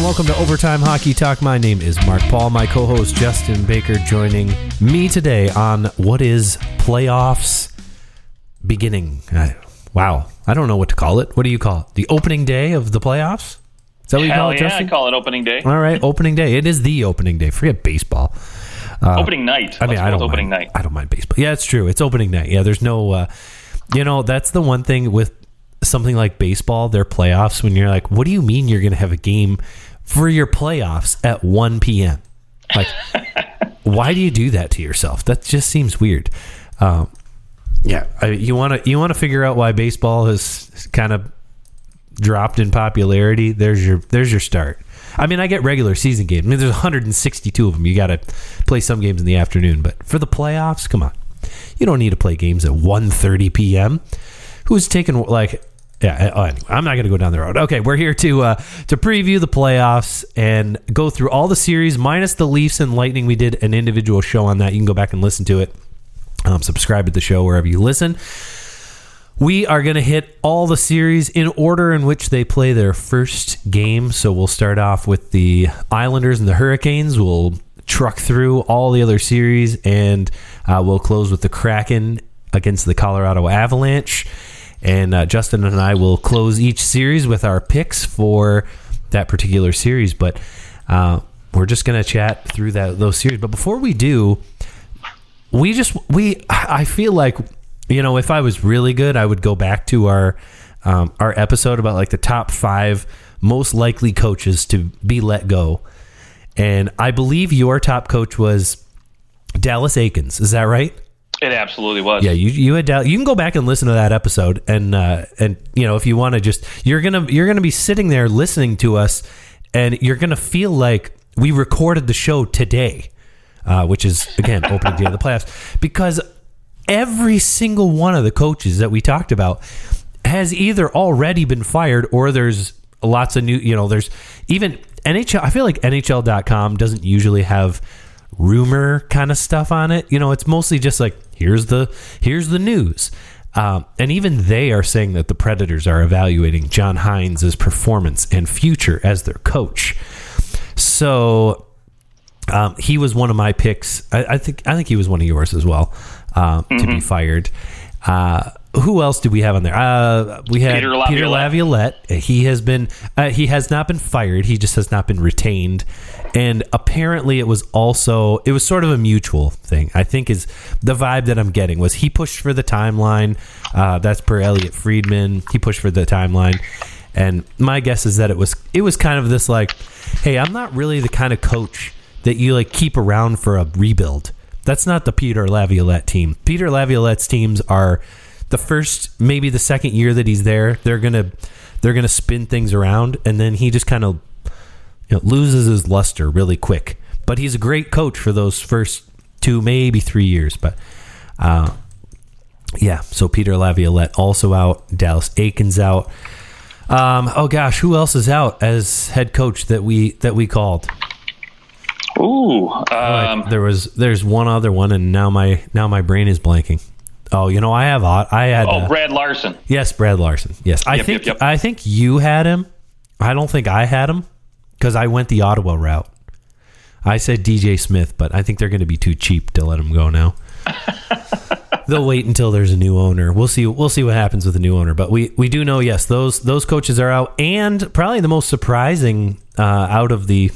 welcome to Overtime Hockey Talk. My name is Mark Paul. My co-host Justin Baker joining me today on what is playoffs beginning. Wow, I don't know what to call it. What do you call it? The opening day of the playoffs? Is that what you call it, Justin? I call it opening day. All right, opening day. It is the opening day. Forget baseball. Opening night. I don't mind baseball. Yeah, it's true. It's opening night. Yeah, there's no, that's the one thing with something like baseball, their playoffs, when you're like, what do you mean you're going to have a game for your playoffs at 1 p.m.? Like, why do you do that to yourself? That just seems weird. You want to figure out why baseball has kind of dropped in popularity. There's your start. I mean, I get regular season games. I mean, there's 162 of them. You got to play some games in the afternoon, but for the playoffs, come on. You don't need to play games at 1:30 p.m. Who's taking anyway, I'm not going to go down the road. Okay, we're here to preview the playoffs and go through all the series minus the Leafs and Lightning. We did an individual show on that. You can go back and listen to it. Subscribe to the show wherever you listen. We are going to hit all the series in order in which they play their first game. So we'll start off with the Islanders and the Hurricanes. We'll truck through all the other series, and we'll close with the Kraken against the Colorado Avalanche. And Justin and I will close each series with our picks for that particular series. But we're just going to chat through those series. But before we do, I feel like, if I was really good, I would go back to our episode about like the top 5 most likely coaches to be let go. And I believe your top coach was Dallas Eakins. Is that right? It absolutely was. Yeah, you had Dallas. You can go back and listen to that episode, and if you want to you're gonna be sitting there listening to us, and you're gonna feel like we recorded the show today, which is again opening day of the playoffs, because every single one of the coaches that we talked about has either already been fired or there's lots of new, there's even NHL. I feel like NHL.com doesn't usually have rumor kind of stuff on it. It's mostly just like, here's the news. And even they are saying that the Predators are evaluating John Hines' performance and future as their coach. So he was one of my picks. I think he was one of yours as well. To be fired. Who else do we have on there? We had Peter Laviolette. He has not been fired. He just has not been retained. And apparently it was sort of a mutual thing. I think is the vibe that I'm getting was he pushed for the timeline. That's per Elliot Friedman. He pushed for the timeline. And my guess is that it was kind of this like, hey, I'm not really the kind of coach that you like keep around for a rebuild. That's not the Peter Laviolette team. Peter Laviolette's teams are the first, maybe the second year that he's there. They're gonna spin things around, and then he just kind of loses his luster really quick. But he's a great coach for those first 2, maybe 3 years. But so Peter Laviolette also out. Dallas Eakins out. Who else is out as head coach that we called? Ooh, there's one other one, and now my brain is blanking. Oh, I had Brad Larson. Yes, Brad Larson. Yes, I think you had him. I don't think I had him because I went the Ottawa route. I said DJ Smith, but I think they're going to be too cheap to let him go now. They'll wait until there's a new owner. We'll see what happens with the new owner. But we do know, yes, those coaches are out, and probably the most surprising out of the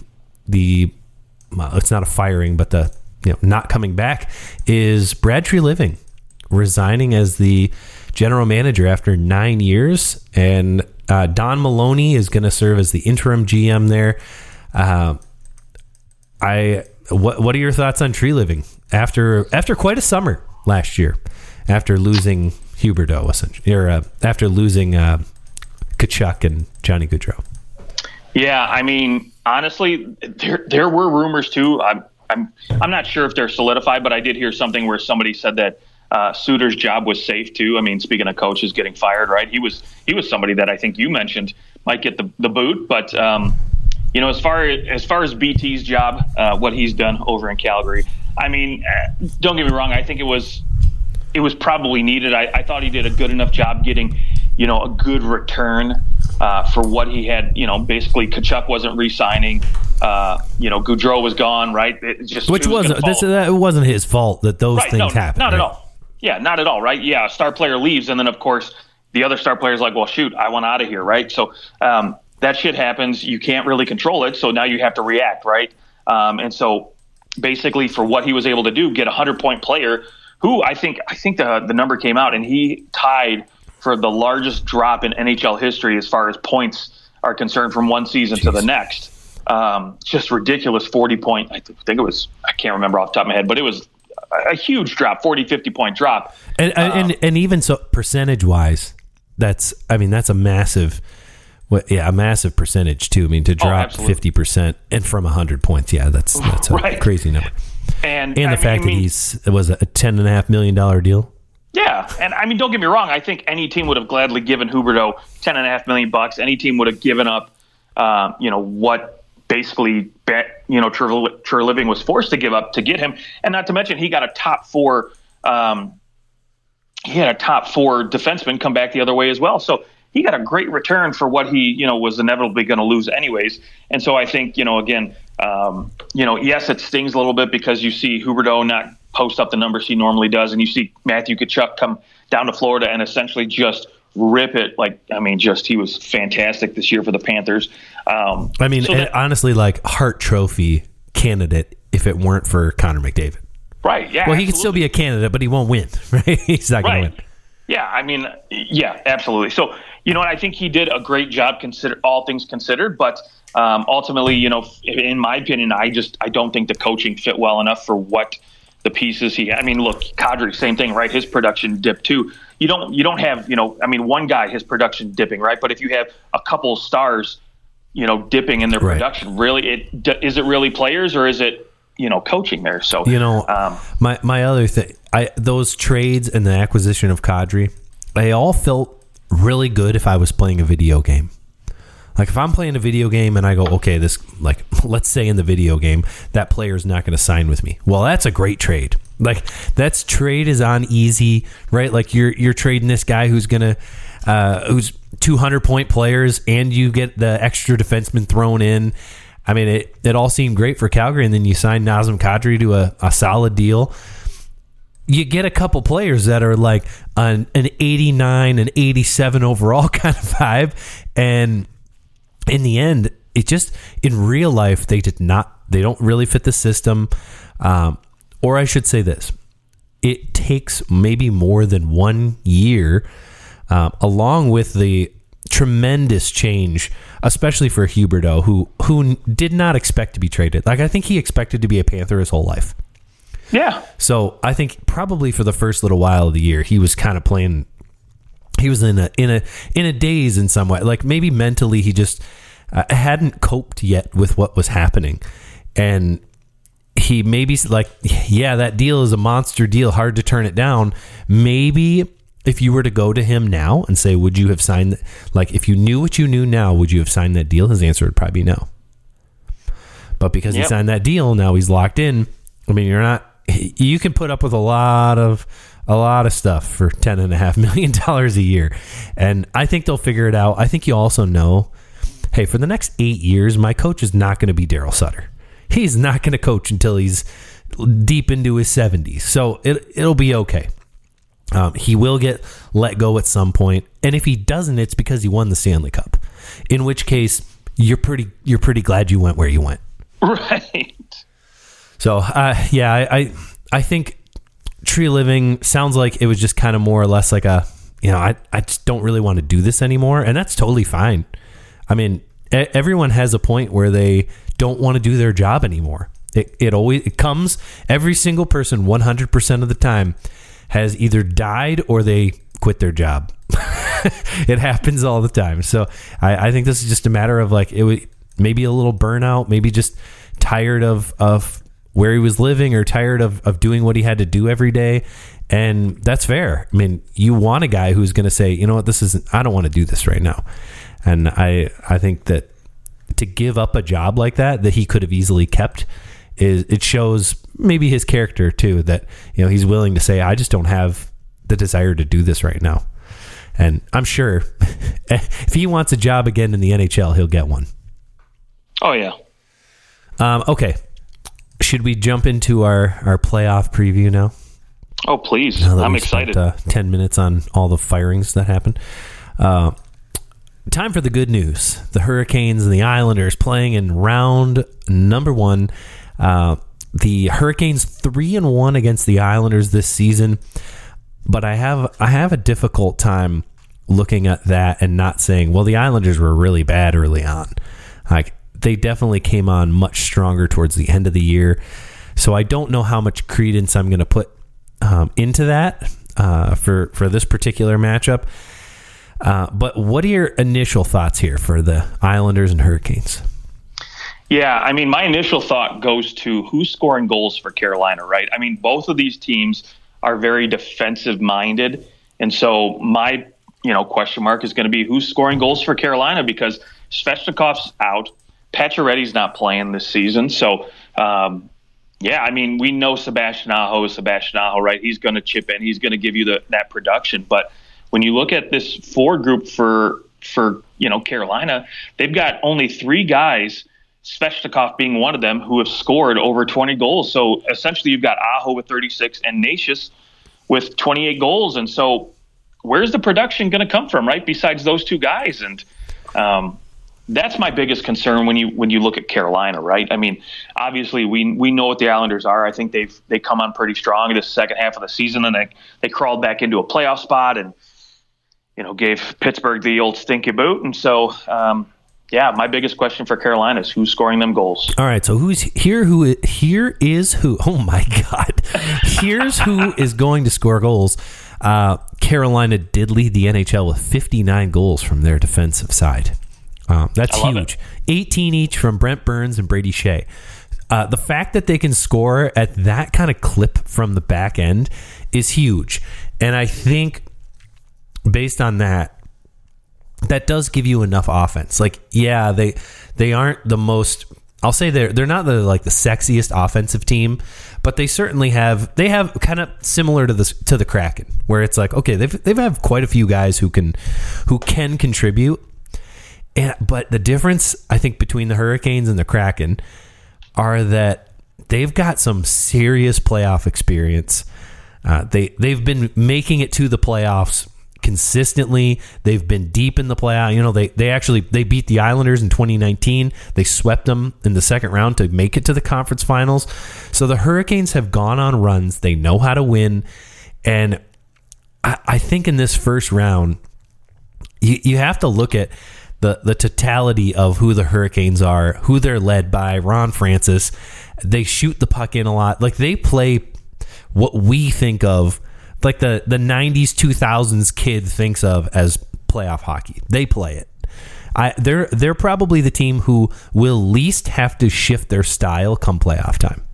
it's not a firing, but the not coming back is Brad Treliving resigning as the general manager after 9 years, and Don Maloney is going to serve as the interim GM there. What are your thoughts on Treliving after quite a summer last year, after losing Huberdeau essentially, or after losing Tkachuk and Johnny Gaudreau? Yeah, I mean, honestly, there were rumors too. I'm not sure if they're solidified, but I did hear something where somebody said that Suter's job was safe too. I mean, speaking of coaches getting fired, right? He was somebody that I think you mentioned might get the boot. But as far as BT's job, what he's done over in Calgary, I mean, don't get me wrong. I think it was probably needed. I thought he did a good enough job getting, a good return for what he had. Basically Tkachuk wasn't re-signing. Gaudreau was gone, right? That wasn't his fault that those things happened. Not right? at all. Yeah, not at all, right? Yeah, a star player leaves, and then of course the other star player's like, well, shoot, I want out of here, right? So that shit happens. You can't really control it, so now you have to react, right? And so basically, for what he was able to do, get a 100-point player, who I think the number came out, and he tied for the largest drop in NHL history as far as points are concerned from one season to the next. Just ridiculous 40-point. I think it was. I can't remember off the top of my head, but it was a huge drop, 50-point drop. And even so, percentage-wise, that's a massive. A massive percentage too. I mean, to drop 50% and from 100 points, that's a crazy number. And the fact that it was a $10.5 million deal. Yeah, and I mean, don't get me wrong. I think any team would have gladly given Huberdeau $10.5 million. Any team would have given up, what basically, True Living was forced to give up to get him. And not to mention, he got a top four. He had a top four defenseman come back the other way as well. So he got a great return for what he, was inevitably going to lose anyways. And so I think, again, yes, it stings a little bit because you see Huberdeau not post up the numbers he normally does, and you see Matthew Tkachuk come down to Florida and essentially just rip it. He was fantastic this year for the Panthers. Honestly, like Hart Trophy candidate if it weren't for Connor McDavid. Right, yeah. Well, he could still be a candidate, but he won't win, right? He's not going to win. Yeah, absolutely. So, I think he did a great job, all things considered, but ultimately, in my opinion, I don't think the coaching fit well enough for what the pieces he had. I mean, look, Kadri, same thing, right? His production dipped too. You don't have, one guy, his production dipping, right? But if you have a couple stars, dipping in their production, really, is it really players or is it, coaching there? So, my other thing, those trades and the acquisition of Kadri, they all felt really good if I was playing a video game. Like if I'm playing a video game and I go, okay, let's say in the video game, that player's not going to sign with me. Well, that's a great trade. Like that's trade is on easy, right? Like you're trading this guy who's 200-point players and you get the extra defenseman thrown in. I mean, it all seemed great for Calgary, and then you sign Nazem Kadri to a solid deal. You get a couple players that are like an 89 and 87 overall kind of vibe, and in the end, it just in real life they don't really fit the system. Or I should say this: it takes maybe more than 1 year, along with the tremendous change, especially for Huberdeau, who did not expect to be traded. Like I think he expected to be a Panther his whole life. Yeah. So I think probably for the first little while of the year, he was kind of playing. He was in a daze in some way. Like maybe mentally he just hadn't coped yet with what was happening, and he maybe like, yeah, that deal is a monster deal, hard to turn it down. Maybe if you were to go to him now and say, would you have signed, like if you knew what you knew now, would you have signed that deal? His answer would probably be no. But because he signed that deal, now he's locked in. I mean, you can put up with a lot of stuff for $10.5 million a year. And I think they'll figure it out. I think you also know, hey, for the next 8 years, my coach is not going to be Daryl Sutter. He's not going to coach until he's deep into his 70s. So it'll be okay. He will get let go at some point, and if he doesn't, it's because he won the Stanley Cup. In which case, you're pretty glad you went where you went. Right. So, I think Tree Living sounds like it was just kind of more or less like I just don't really want to do this anymore, and that's totally fine. I mean, everyone has a point where they don't want to do their job anymore. It comes, every single person 100% of the time has either died or they quit their job. It happens all the time. So I think this is just a matter of like, maybe a little burnout, maybe just tired of where he was living or tired of doing what he had to do every day. And that's fair. I mean, you want a guy who's going to say, you know what, I don't want to do this right now. And I think that to give up a job like that he could have easily kept, it shows maybe his character too, that he's willing to say, I just don't have the desire to do this right now. And I'm sure if he wants a job again in the NHL, he'll get one. Oh, yeah. Okay. Should we jump into our playoff preview now? Oh, please. Now that I'm we've excited. Spent, 10 minutes on all the firings that happened. Time for the good news. The Hurricanes and the Islanders playing in round number 1. The Hurricanes 3-1 against the Islanders this season. But I have a difficult time looking at that and not saying, well, the Islanders were really bad early on. Like, they definitely came on much stronger towards the end of the year. So I don't know how much credence I'm going to put into that for this particular matchup. But what are your initial thoughts here for the Islanders and Hurricanes? Yeah, I mean, my initial thought goes to who's scoring goals for Carolina, right? I mean, both of these teams are very defensive-minded. And so my, question mark is going to be who's scoring goals for Carolina, because Svechnikov's out. Pacioretty's not playing this season. So, I mean, we know Sebastian Aho is Sebastian Aho, right? He's going to chip in. He's going to give you that production. But when you look at this forward group for Carolina, they've got only 3 guys, Svechnikov being one of them, who have scored over 20 goals. So essentially you've got Aho with 36 and Nashis with 28 goals. And so where's the production going to come from, right, besides those 2 guys? And that's my biggest concern when you look at Carolina, right? I mean, obviously we know what the Islanders are. I think they come on pretty strong in the second half of the season, and they crawled back into a playoff spot and gave Pittsburgh the old stinky boot. And so my biggest question for Carolina is who's scoring them goals. All right, so here is who. Oh my God, here's who is going to score goals. Carolina did lead the NHL with 59 goals from their defensive side. That's huge. 18 each from Brent Burns and Brady Shea. The fact that they can score at that kind of clip from the back end is huge. And I think based on that does give you enough offense. Like, yeah, they aren't the most, I'll say they're not the sexiest offensive team, but they certainly have kind of similar to the Kraken, where it's like, okay, they've had quite a few guys who can contribute. But the difference, I think, between the Hurricanes and the Kraken are that they've got some serious playoff experience. They've been making it to the playoffs consistently. They've been deep in the playoff. They beat the Islanders in 2019. They swept them in the second round to make it to the conference finals. So the Hurricanes have gone on runs. They know how to win. And I think in this first round, you have to look at the totality of who the Hurricanes are, who they're led by. Ron Francis. They shoot the puck in a lot. Like, they play what we think of, like the 90s, 2000s kid thinks of as playoff hockey. They play it. They're probably the team who will least have to shift their style come playoff time,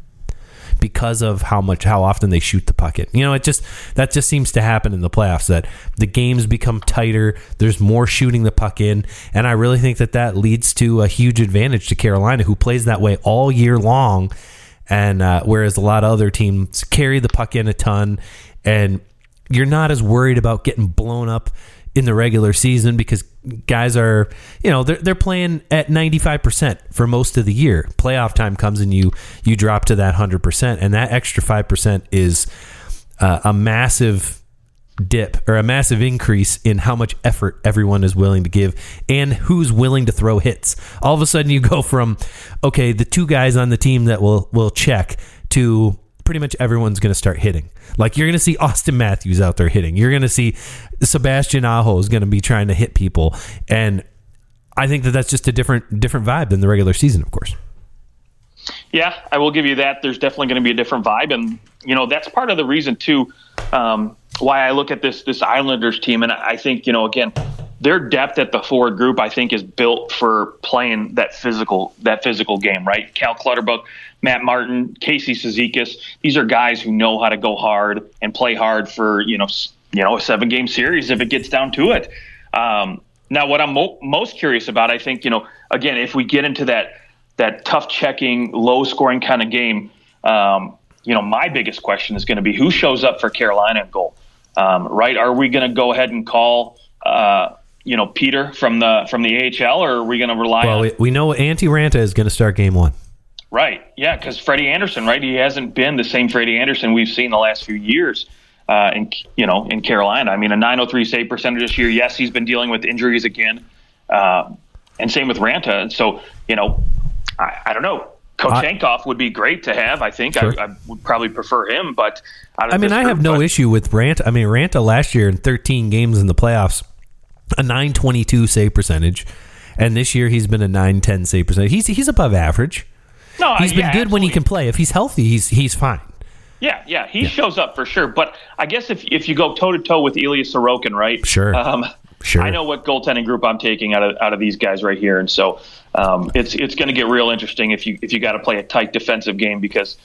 because of how often they shoot the puck in. That just seems to happen in the playoffs, that the games become tighter. There's more shooting the puck in. And I really think that leads to a huge advantage to Carolina, who plays that way all year long. And whereas a lot of other teams carry the puck in a ton, and you're not as worried about getting blown up in the regular season, because guys are, they're playing at 95% for most of the year. Playoff time comes and you drop to that 100%, and that extra 5% is a massive dip, or a massive increase in how much effort everyone is willing to give and who's willing to throw hits. All of a sudden you go from, okay, the 2 guys on the team that will check, to pretty much everyone's going to start hitting. Like, you're going to see Austin Matthews out there hitting. You're going to see Sebastian Aho is going to be trying to hit people. And I think that's just a different vibe than the regular season, of course. Yeah, I will give you that. There's definitely going to be a different vibe. And, that's part of the reason, too, why I look at this Islanders team. And I think, again, their depth at the forward group, I think, is built for playing that physical game, right? Cal Clutterbuck, Matt Martin, Casey Cizikas. These are guys who know how to go hard and play hard for, a 7-game series if it gets down to it. Now, what I'm most curious about, I think, again, if we get into that tough checking, low scoring kind of game, my biggest question is going to be who shows up for Carolina in goal, right? Are we going to go ahead and call Peter from the AHL, or are we going to rely on? Well, we know Antti Ranta is going to start game one. Right. Yeah, because Freddie Anderson, right? He hasn't been the same Freddie Anderson we've seen the last few years in Carolina. I mean, a .903 save percentage this year. Yes, he's been dealing with injuries again, and same with Ranta. And so, I don't know. Kochenkov would be great to have. I think sure. I would probably prefer him, but I have no issue with Ranta. I mean, Ranta last year in 13 games in the playoffs, a .922 save percentage, and this year he's been a .910 save percentage. He's above average. No, he's been good absolutely. when he can play. If he's healthy, he's fine. Yeah, he shows up for sure. But I guess if you go toe to toe with Ilya Sorokin, right? Sure. Sure. I know what goaltending group I'm taking out of these guys right here, and so it's going to get real interesting if you got to play a tight defensive game, because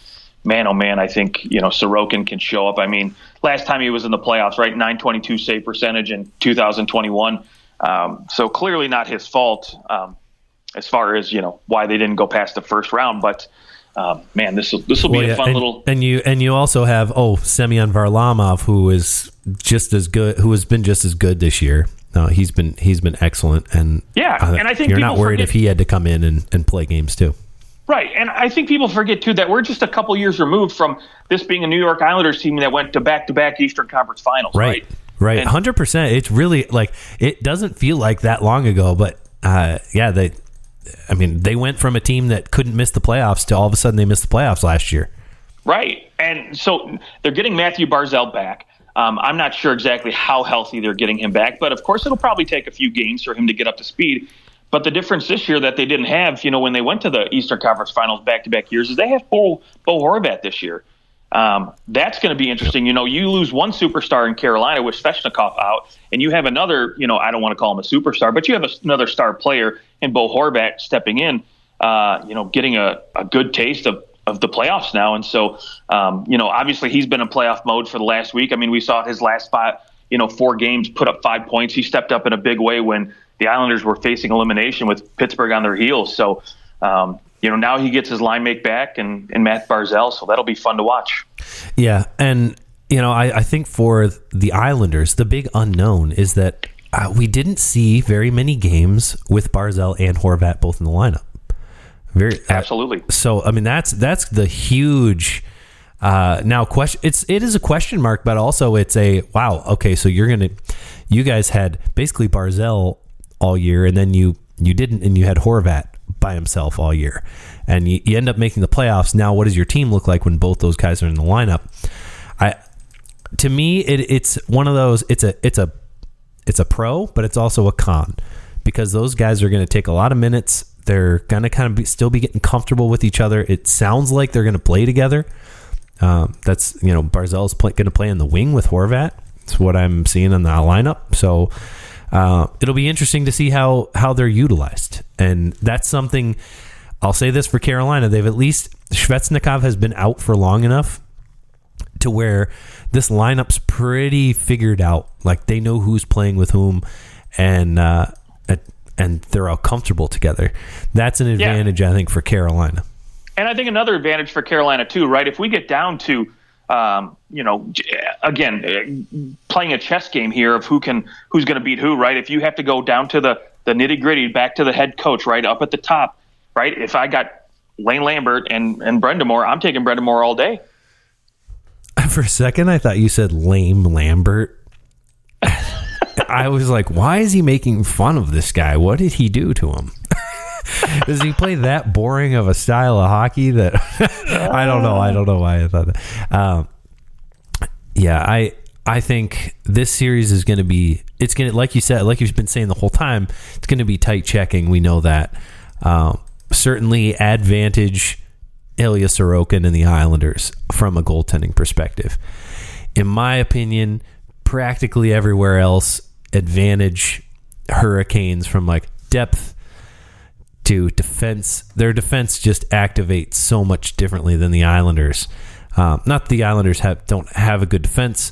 man, oh man, I think Sorokin can show up. I mean, last time he was in the playoffs, right, .922 save percentage in 2021. So clearly not his fault as far as why they didn't go past the first round, but. Man, this will be a fun little. And you also have Semyon Varlamov, who is just as good, who has been just as good this year. He's been excellent, and and I think you're not worried if he had to come in and play games too. Right, and I think people forget too that we're just a couple years removed from this being a New York Islanders team that went to back-to-back Eastern Conference Finals. Right, 100%. It's really like it doesn't feel like that long ago, but they went from a team that couldn't miss the playoffs to all of a sudden they missed the playoffs last year. Right. And so they're getting Matthew Barzal back. I'm not sure exactly how healthy they're getting him back, but of course it'll probably take a few games for him to get up to speed. But the difference this year that they didn't have, when they went to the Eastern Conference Finals back-to-back years, is they have Bo Horvat this year. That's going to be interesting. You lose one superstar in Carolina with Svechnikov out, and you have another, I don't want to call him a superstar, but you have another star player in Bo Horvat stepping in, getting a good taste of the playoffs now. And so, obviously he's been in playoff mode for the last week. I mean, we saw his last 4 games put up 5 points. He stepped up in a big way when the Islanders were facing elimination with Pittsburgh on their heels. So, now he gets his line mate back and Matt Barzal, so that'll be fun to watch. Yeah, and I think for the Islanders, the big unknown is that we didn't see very many games with Barzal and Horvat both in the lineup. Absolutely. So I mean that's the huge now question. It is a question mark, but also it's a wow. Okay, so you guys had basically Barzal all year, and then you didn't, and you had Horvat by himself all year, and you end up making the playoffs. Now, what does your team look like when both those guys are in the lineup? To me, it's one of those. It's a pro, but it's also a con, because those guys are going to take a lot of minutes. They're going to kind of still be getting comfortable with each other. It sounds like they're going to play together. That's Barzal's going to play in the wing with Horvat. That's what I'm seeing in the lineup. So it'll be interesting to see how they're utilized. And that's something, I'll say this for Carolina, they've at least, Svechnikov has been out for long enough to where this lineup's pretty figured out. Like, they know who's playing with whom, and they're all comfortable together. That's an advantage, I think, for Carolina. And I think another advantage for Carolina too, right? If we get down to again, playing a chess game here of who's going to beat who, right? If you have to go down to the nitty gritty, back to the head coach, right up at the top, right? If I got Lane Lambert and Brendamore, I'm taking Brendamore all day. For a second, I thought you said lame Lambert. I was like, why is he making fun of this guy? What did he do to him? Does he play that boring of a style of hockey that I don't know. I don't know why I thought that. I think this series is going to be, it's going to, like you said, like you've been saying the whole time, it's going to be tight checking. We know that. Certainly advantage Ilya Sorokin and the Islanders from a goaltending perspective. In my opinion, practically everywhere else, advantage Hurricanes from like depth to defense. Their defense just activates so much differently than the Islanders. Not that the Islanders don't have a good defense,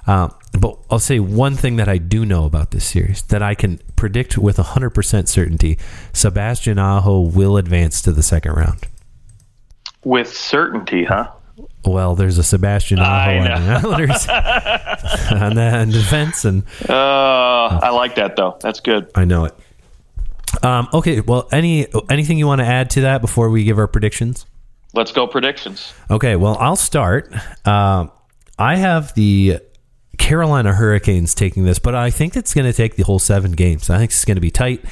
but I'll say one thing that I do know about this series that I can predict with 100% certainty: Sebastian Aho will advance to the second round. With certainty, huh? Well, there's a Sebastian Aho on the Islanders on the defense, and I like that though. That's good. I know it. Okay, well, anything you want to add to that before we give our predictions? Let's go predictions. Okay, well, I'll start. I have the Carolina Hurricanes taking this, but I think it's going to take the whole 7 games. I think it's going to be tight,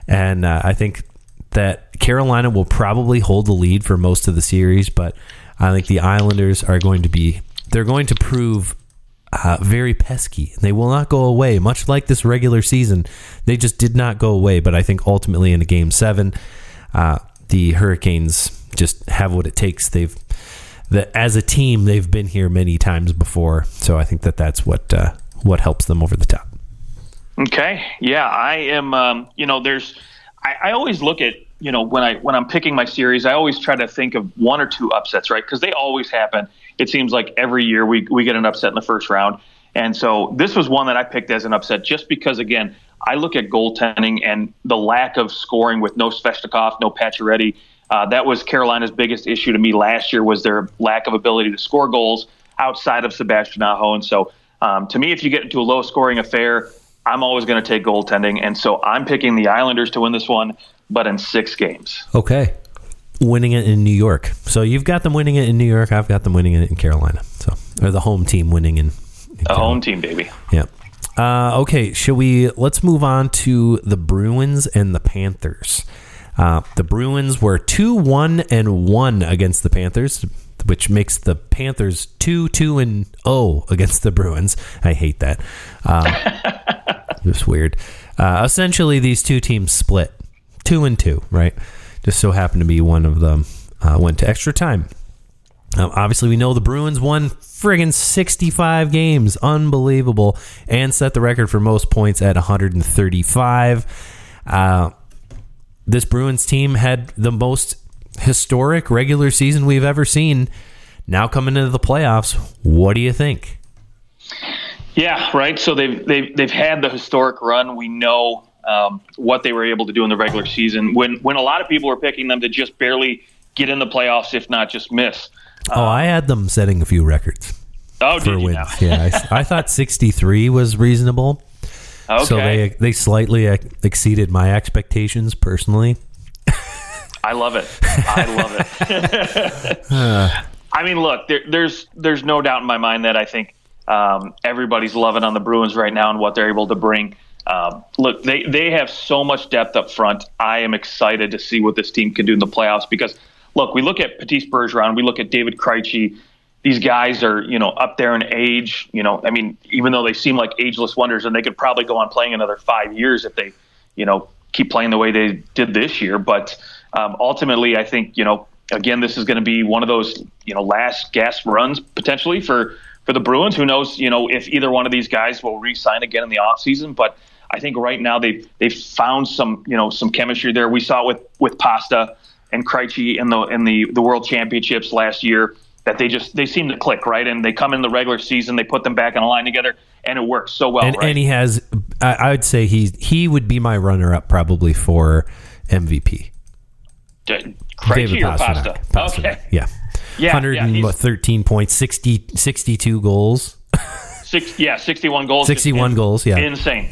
and I think that Carolina will probably hold the lead for most of the series, but I think the Islanders are going to prove very pesky. They will not go away, much like this regular season. They just did not go away, but I think ultimately in a Game 7, the Hurricanes just have what it takes. As a team, they've been here many times before, so I think that's what helps them over the top. Okay, yeah, I am. I always look at, when I'm picking my series, I always try to think of 1 or 2 upsets, right? Because they always happen. It seems like every year we get an upset in the first round. And so this was one that I picked as an upset just because, again, I look at goaltending and the lack of scoring with no Svechnikov, no Pacioretty. That was Carolina's biggest issue to me last year, was their lack of ability to score goals outside of Sebastian Aho. And so to me, if you get into a low-scoring affair, I'm always going to take goaltending. And so I'm picking the Islanders to win this one, but in 6 games. Okay. Winning it in New York. So you've got them winning it in New York. I've got them winning it in Carolina. So, or the home team winning in a home team, baby. Yeah. Okay. Let's move on to the Bruins and the Panthers. The Bruins were 2-1-1 against the Panthers, which makes the Panthers 2-2-0 against the Bruins. I hate that. Just weird. Essentially, these two teams split 2-2, right? Just so happened to be one of them went to extra time. Obviously, we know the Bruins won friggin' 65 games. Unbelievable. And set the record for most points at 135. This Bruins team had the most historic regular season we've ever seen. Now coming into the playoffs, what do you think? Yeah, right. So they've had the historic run. We know what they were able to do in the regular season. When a lot of people were picking them to just barely get in the playoffs, if not just miss. I had them setting a few records. Oh, did you wins. now? Yeah, I thought 63 was reasonable. Okay. So they slightly exceeded my expectations personally. I love it. I mean, look, there's no doubt in my mind that I think everybody's loving on the Bruins right now and what they're able to bring. Look, they have so much depth up front. I am excited to see what this team can do in the playoffs because, look, we look at Patrice Bergeron, we look at David Krejci. These guys are, up there in age. I mean, even though they seem like ageless wonders, and they could probably go on playing another 5 years if they, keep playing the way they did this year. But ultimately, I think, again, this is going to be one of those, last gasp runs potentially for the Bruins. Who knows, if either one of these guys will re-sign again in the offseason. But I think right now they've found some chemistry there. We saw it with Pasta and Krejci in the World Championships last year. That they seem to click, right? And they come in the regular season, they put them back on a line together, and it works so well, right? And he has, I would say he would be my runner-up probably for MVP. Krejci or Pasta? Okay. Yeah. 113 points, 62 goals. 61 goals. 61 goals, yeah. Insane.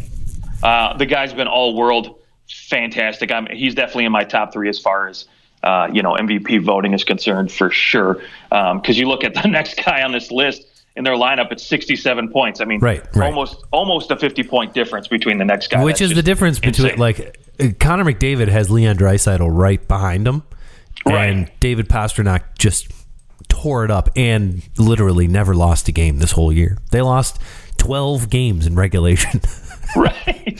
The guy's been all-world, fantastic. He's definitely in my top 3 as far as MVP voting is concerned for sure. Because you look at the next guy on this list in their lineup, it's 67 points. I mean, right. almost a 50-point difference between the next guy. Which is the difference between, Connor McDavid has Leon Draisaitl right behind him. Right. And David Pastrnak just tore it up and literally never lost a game this whole year. They lost 12 games in regulation. Right.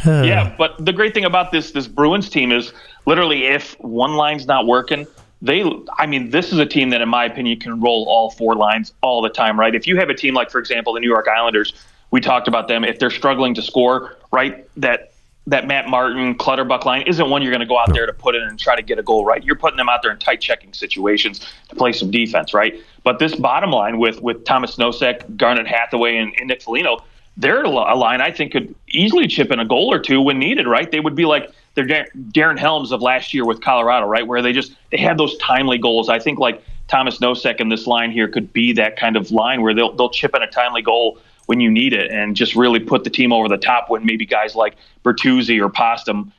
Yeah, but the great thing about this Bruins team is literally if one line's not working, this is a team that, in my opinion, can roll all 4 lines all the time, right? If you have a team like, for example, the New York Islanders, we talked about them. If they're struggling to score, right, that Matt Martin, Clutterbuck line isn't one you're going to go out there to put in and try to get a goal, right? You're putting them out there in tight checking situations to play some defense, right? But this bottom line with Thomas Nosek, Garnet Hathaway, and Nick Foligno, they're a line I think could easily chip in a goal or two when needed, right? They would be like they're Darren Helms of last year with Colorado, right? Where they had those timely goals. I think like Thomas Nosek and this line here could be that kind of line where they'll chip in a timely goal when you need it and just really put the team over the top when maybe guys like Bertuzzi or Postum,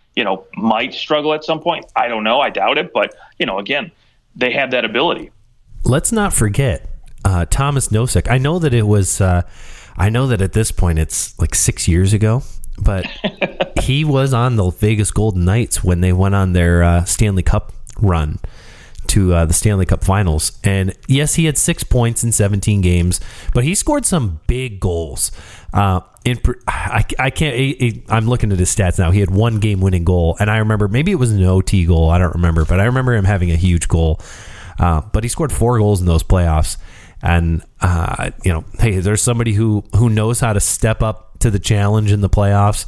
might struggle at some point. I don't know. I doubt it. But, again, they have that ability. Let's not forget Thomas Nosek. I know that it was I know that at this point it's like 6 years ago, but he was on the Vegas Golden Knights when they went on their Stanley Cup run to the Stanley Cup Finals. And yes, he had 6 points in 17 games, but he scored some big goals. I can't. I'm looking at his stats now. He had 1 game-winning goal, and I remember maybe it was an OT goal. I don't remember, but I remember him having a huge goal. But he scored 4 goals in those playoffs. And hey, there's somebody who knows how to step up to the challenge in the playoffs.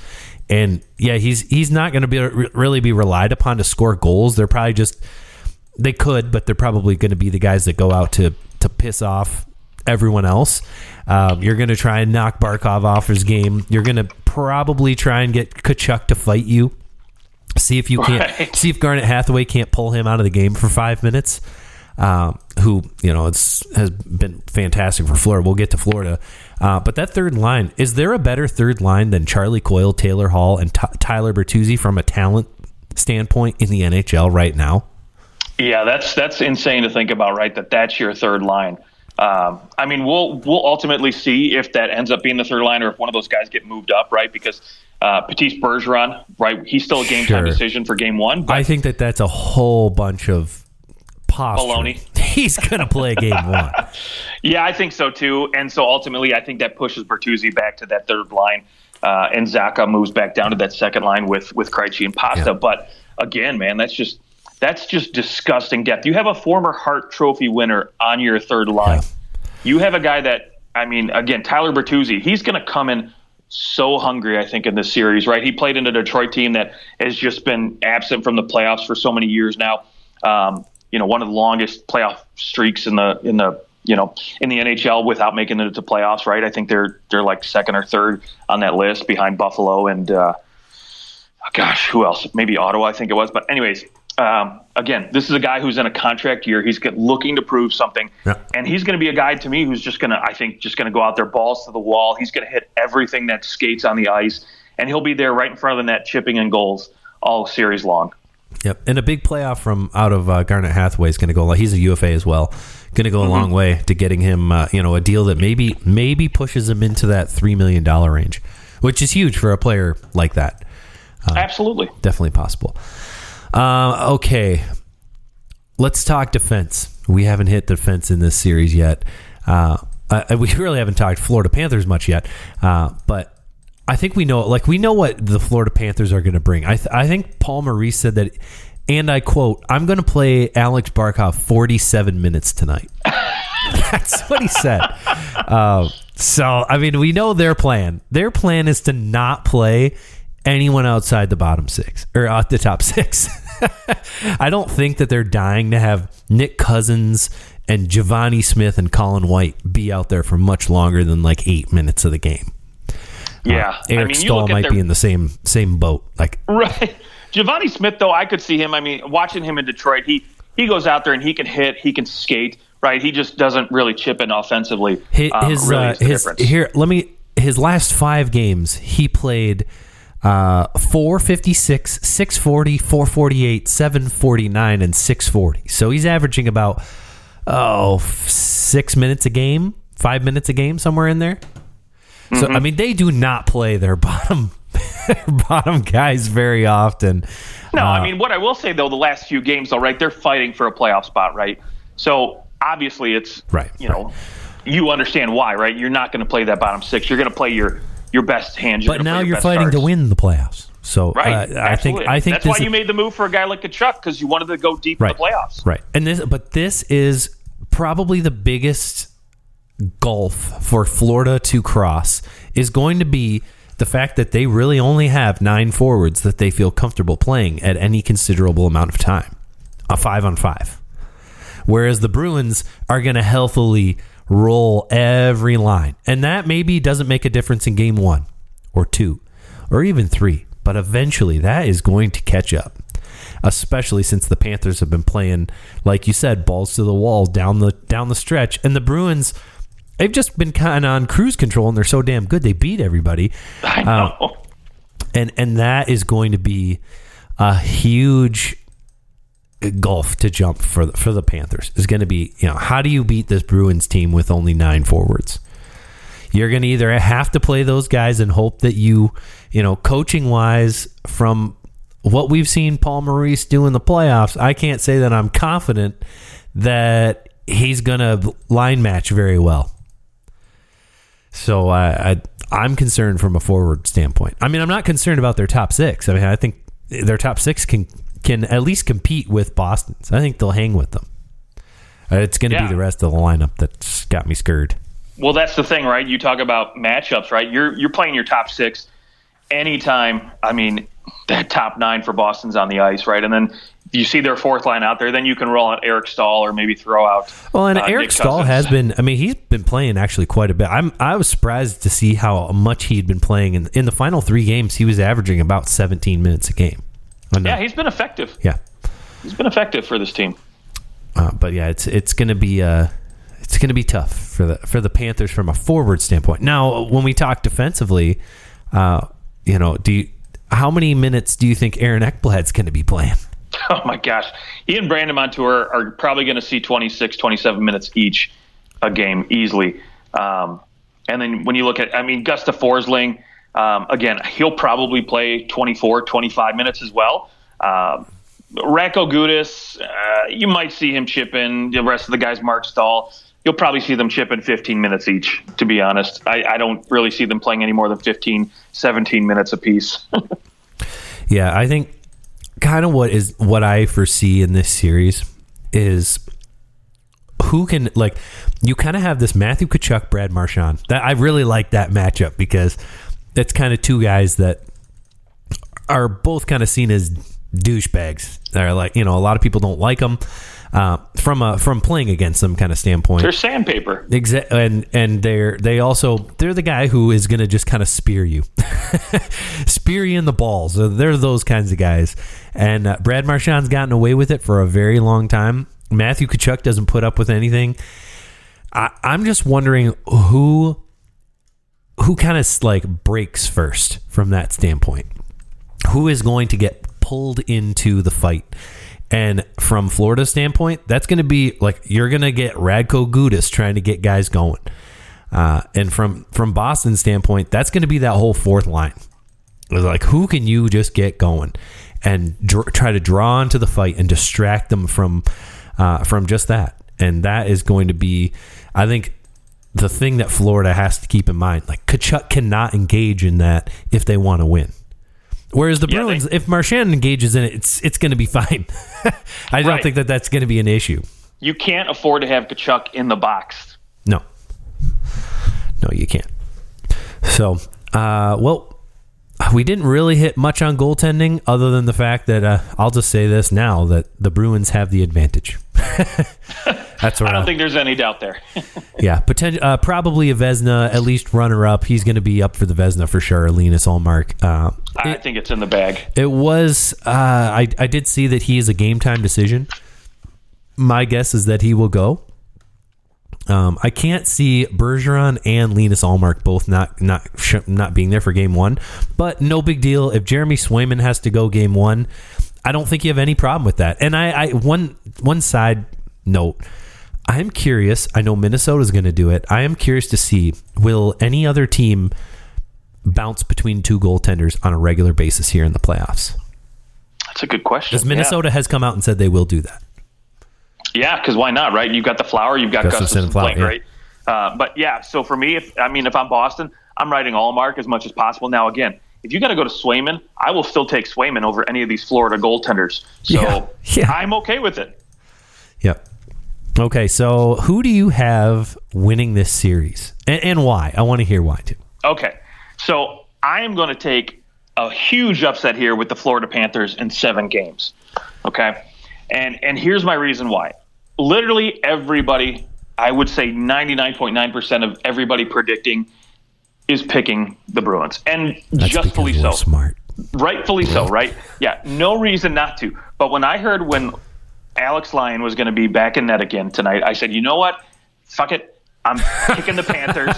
And yeah, he's not going to really be relied upon to score goals. They're probably they could, but they're probably going to be the guys that go out to piss off everyone else. You're going to try and knock Barkov off his game. You're going to probably try and get Tkachuk to fight you. See if you can't. See if Garnet Hathaway can't pull him out of the game for 5 minutes. Who has been fantastic for Florida. We'll get to Florida, but that third line, is there a better third line than Charlie Coyle, Taylor Hall, and Tyler Bertuzzi from a talent standpoint in the NHL right now? Yeah, that's insane to think about, right? That's your third line. I mean, we'll ultimately see if that ends up being the third line or if one of those guys get moved up, right? Because Patrice Bergeron, right? He's still a game time decision for game 1. But I think that's a whole bunch of baloney. He's going to play game 1. Yeah, I think so too. And so ultimately, I think that pushes Bertuzzi back to that third line, and Zacha moves back down to that second line with Krejci and Pasta. Yeah. But again, man, that's just disgusting depth. You have a former Hart Trophy winner on your third line. Yeah. You have a guy that, I mean, again, Tyler Bertuzzi, he's going to come in so hungry, I think, in this series, right? He played in a Detroit team that has just been absent from the playoffs for so many years now. One of the longest playoff streaks in the NHL without making it to playoffs, right? I think they're like second or third on that list behind Buffalo and who else? Maybe Ottawa, I think it was. But anyways, again, this is a guy who's in a contract year. He's looking to prove something, and he's going to be a guy to me who's just going to go out there, balls to the wall. He's going to hit everything that skates on the ice, and he'll be there right in front of the net, chipping in goals all series long. Yep, and a big playoff from out of Garnet Hathaway is going to go. He's a UFA as well. Going to go a long way to getting him, a deal that maybe pushes him into that $3 million range, which is huge for a player like that. Absolutely, definitely possible. Okay, let's talk defense. We haven't hit defense in this series yet. We really haven't talked Florida Panthers much yet, but I think we know what the Florida Panthers are going to bring. I think Paul Maurice said that, and I quote, "I'm going to play Alex Barkov 47 minutes tonight." That's what he said. So, I mean, we know their plan. Their plan is to not play anyone outside the bottom 6 or the top 6. I don't think that they're dying to have Nick Cousins and Giovanni Smith and Colin White be out there for much longer than like 8 minutes of the game. Yeah, Eric Stahl might be in the same boat. Right, Giovanni Smith though, I could see him. I mean, watching him in Detroit, he goes out there and he can hit, he can skate. Right, he just doesn't really chip in offensively. His last 5 games, he played 456, 640, 448, 749, and 640. So he's averaging about 6 minutes a game, 5 minutes a game, somewhere in there. So, I mean, they do not play their bottom guys very often. No, I mean, what I will say, though, the last few games, though, right, they're fighting for a playoff spot, right? So, obviously, it's, you understand why, right? You're not going to play that bottom 6. You're going to play your best hand. But now you're fighting to win the playoffs. So, I think that's why you made the move for a guy like Tkachuk, because you wanted to go deep in the playoffs. Right. And this is probably the biggest gulf for Florida to cross is going to be the fact that they really only have 9 forwards that they feel comfortable playing at any considerable amount of time, a 5-on-5. Whereas the Bruins are going to healthily roll every line. And that maybe doesn't make a difference in game 1 or 2 or even 3, but eventually that is going to catch up. especially since the Panthers have been playing, like you said, balls to the wall down the stretch. And the Bruins, they've just been kind of on cruise control, and they're so damn good. They beat everybody. I know. And that is going to be a huge gulf to jump for the Panthers. Is going to be, how do you beat this Bruins team with only 9 forwards? You're going to either have to play those guys and hope that coaching wise, from what we've seen Paul Maurice do in the playoffs, I can't say that I'm confident that he's going to line match very well. So I'm concerned from a forward standpoint. I mean, I'm not concerned about their top 6. I mean, I think their top 6 can at least compete with Boston's. I think they'll hang with them. It's going to be the rest of the lineup that's got me scared. Well, that's the thing, right? You talk about matchups, right? You're playing your top 6 anytime. I mean, that top 9 for Boston's on the ice, right? And then you see their fourth line out there, then you can roll out Eric Stahl or maybe throw out. Well, and Eric Stahl has been. I mean, he's been playing actually quite a bit. I was surprised to see how much he'd been playing in the final 3 games. He was averaging about 17 minutes a game. Yeah, he's been effective. Yeah, he's been effective for this team. But yeah, it's going to be tough for the Panthers from a forward standpoint. Now, when we talk defensively, how many minutes do you think Aaron Ekblad's going to be playing? Oh my gosh, he and Brandon Montour are probably going to see 26, 27 minutes each a game easily. And then when you look at, Gustav Forsling, again, he'll probably play 24, 25 minutes as well. Radko Gudas, you might see him chip in. The rest of the guys, Mark Stahl, you'll probably see them chip in 15 minutes each, to be honest. I don't really see them playing any more than 15, 17 minutes apiece. Yeah, I think kind of what I foresee in this series is who can, you kind of have this Matthew Tkachuk, Brad Marchand. That I really like that matchup because it's kind of 2 guys that are both kind of seen as douchebags. They're a lot of people don't like them from playing against them kind of standpoint. They're sandpaper. Exactly, and they're the guy who is going to just kind of spear you in the balls. So they're those kinds of guys. And Brad Marchand's gotten away with it for a very long time. Matthew Tkachuk doesn't put up with anything. I'm just wondering who kind of breaks first from that standpoint. Who is going to get pulled into the fight? And from Florida's standpoint, that's going to be you're going to get Radko Gudas trying to get guys going. And from Boston's standpoint, that's going to be that whole fourth line. It's who can you just get going and try to draw into the fight and distract them from just that. And that is going to be, I think, the thing that Florida has to keep in mind. Tkachuk cannot engage in that if they want to win. Whereas the Bruins, if Marchand engages in it, it's going to be fine. I don't think that's going to be an issue. You can't afford to have Tkachuk in the box. No, you can't. So, we didn't really hit much on goaltending other than the fact that I'll just say this now, that the Bruins have the advantage. That's I don't think there's any doubt there. Yeah, probably a Vezina, at least runner-up. He's going to be up for the Vezina for sure, Linus Ullmark. I think it's in the bag. It was, I did see that he is a game-time decision. My guess is that he will go. I can't see Bergeron and Linus Ullmark both not being there for game 1, but no big deal. If Jeremy Swayman has to go game 1, I don't think you have any problem with that. And one side note, I'm curious. I know Minnesota's going to do it. I am curious to see, will any other team bounce between 2 goaltenders on a regular basis here in the playoffs? That's a good question. Because Minnesota has come out and said they will do that. Yeah, because why not, right? You've got the Flower, you've got Gustafsson playing great. But yeah, so for me, if I'm Boston, I'm riding Ullmark as much as possible. Now, again, if you got to go to Swayman, I will still take Swayman over any of these Florida goaltenders. So I'm okay with it. Yep. Okay, so who do you have winning this series? And why? I want to hear why, too. Okay, so I am going to take a huge upset here with the Florida Panthers in 7 games. Okay? And here's my reason why. Literally everybody, I would say 99.9% of everybody predicting is picking the Bruins. And That's justfully so. Smart. Rightfully so, right? Yeah, no reason not to. But when I heard when Alex Lyon was going to be back in net again tonight, I said, you know what? Fuck it. I'm picking the Panthers.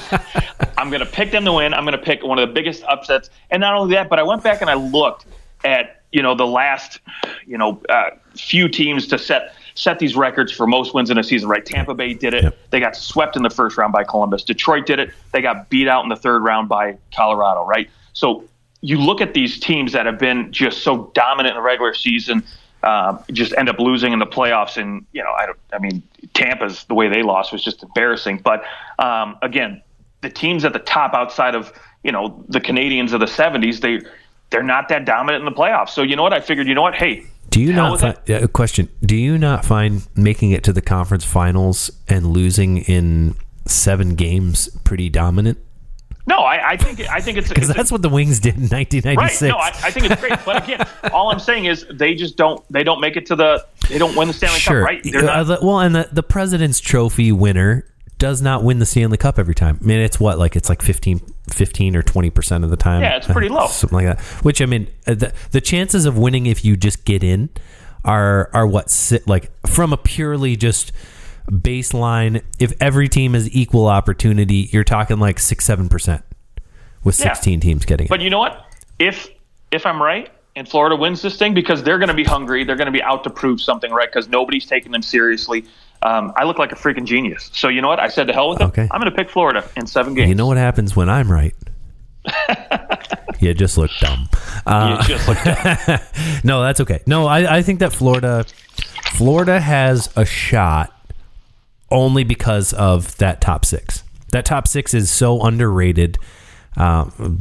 I'm going to pick them to win. I'm going to pick one of the biggest upsets. And not only that, but I went back and I looked at, the last, few teams to set these records for most wins in a season, right? Tampa Bay did it. Yep. They got swept in the first round by Columbus. Detroit did it. They got beat out in the third round by Colorado, right? So you look at these teams that have been just so dominant in the regular season, just end up losing in the playoffs. And, Tampa's, the way they lost was just embarrassing. But again, the teams at the top outside of, the Canadians of the 70s, they're not that dominant in the playoffs. So you know what? I figured, hey, do you not find, question, do you not find making it to the conference finals and losing in 7 games pretty dominant? No, I think it's because that's what the Wings did in 1996. Right. No, I think it's great. But again, all I'm saying is they don't make it they don't win the Stanley Cup, right? They're not. And the President's Trophy winner does not win the Stanley Cup every time. I mean, it's like 15 or 20% of the time. Yeah, it's pretty low. Something like that. Which, the chances of winning if you just get in are from a purely just baseline, if every team has equal opportunity, you're talking like 6-7% with 16 teams getting it. But you know what? If I'm right and Florida wins this thing, because they're going to be hungry, they're going to be out to prove something, right? Because nobody's taking them seriously. I look like a freaking genius. So you know what? I said to hell with it. Okay. I'm going to pick Florida in 7 games. You know what happens when I'm right? You just look dumb. No, that's okay. No, I think that Florida has a shot only because of that top 6. That top 6 is so underrated.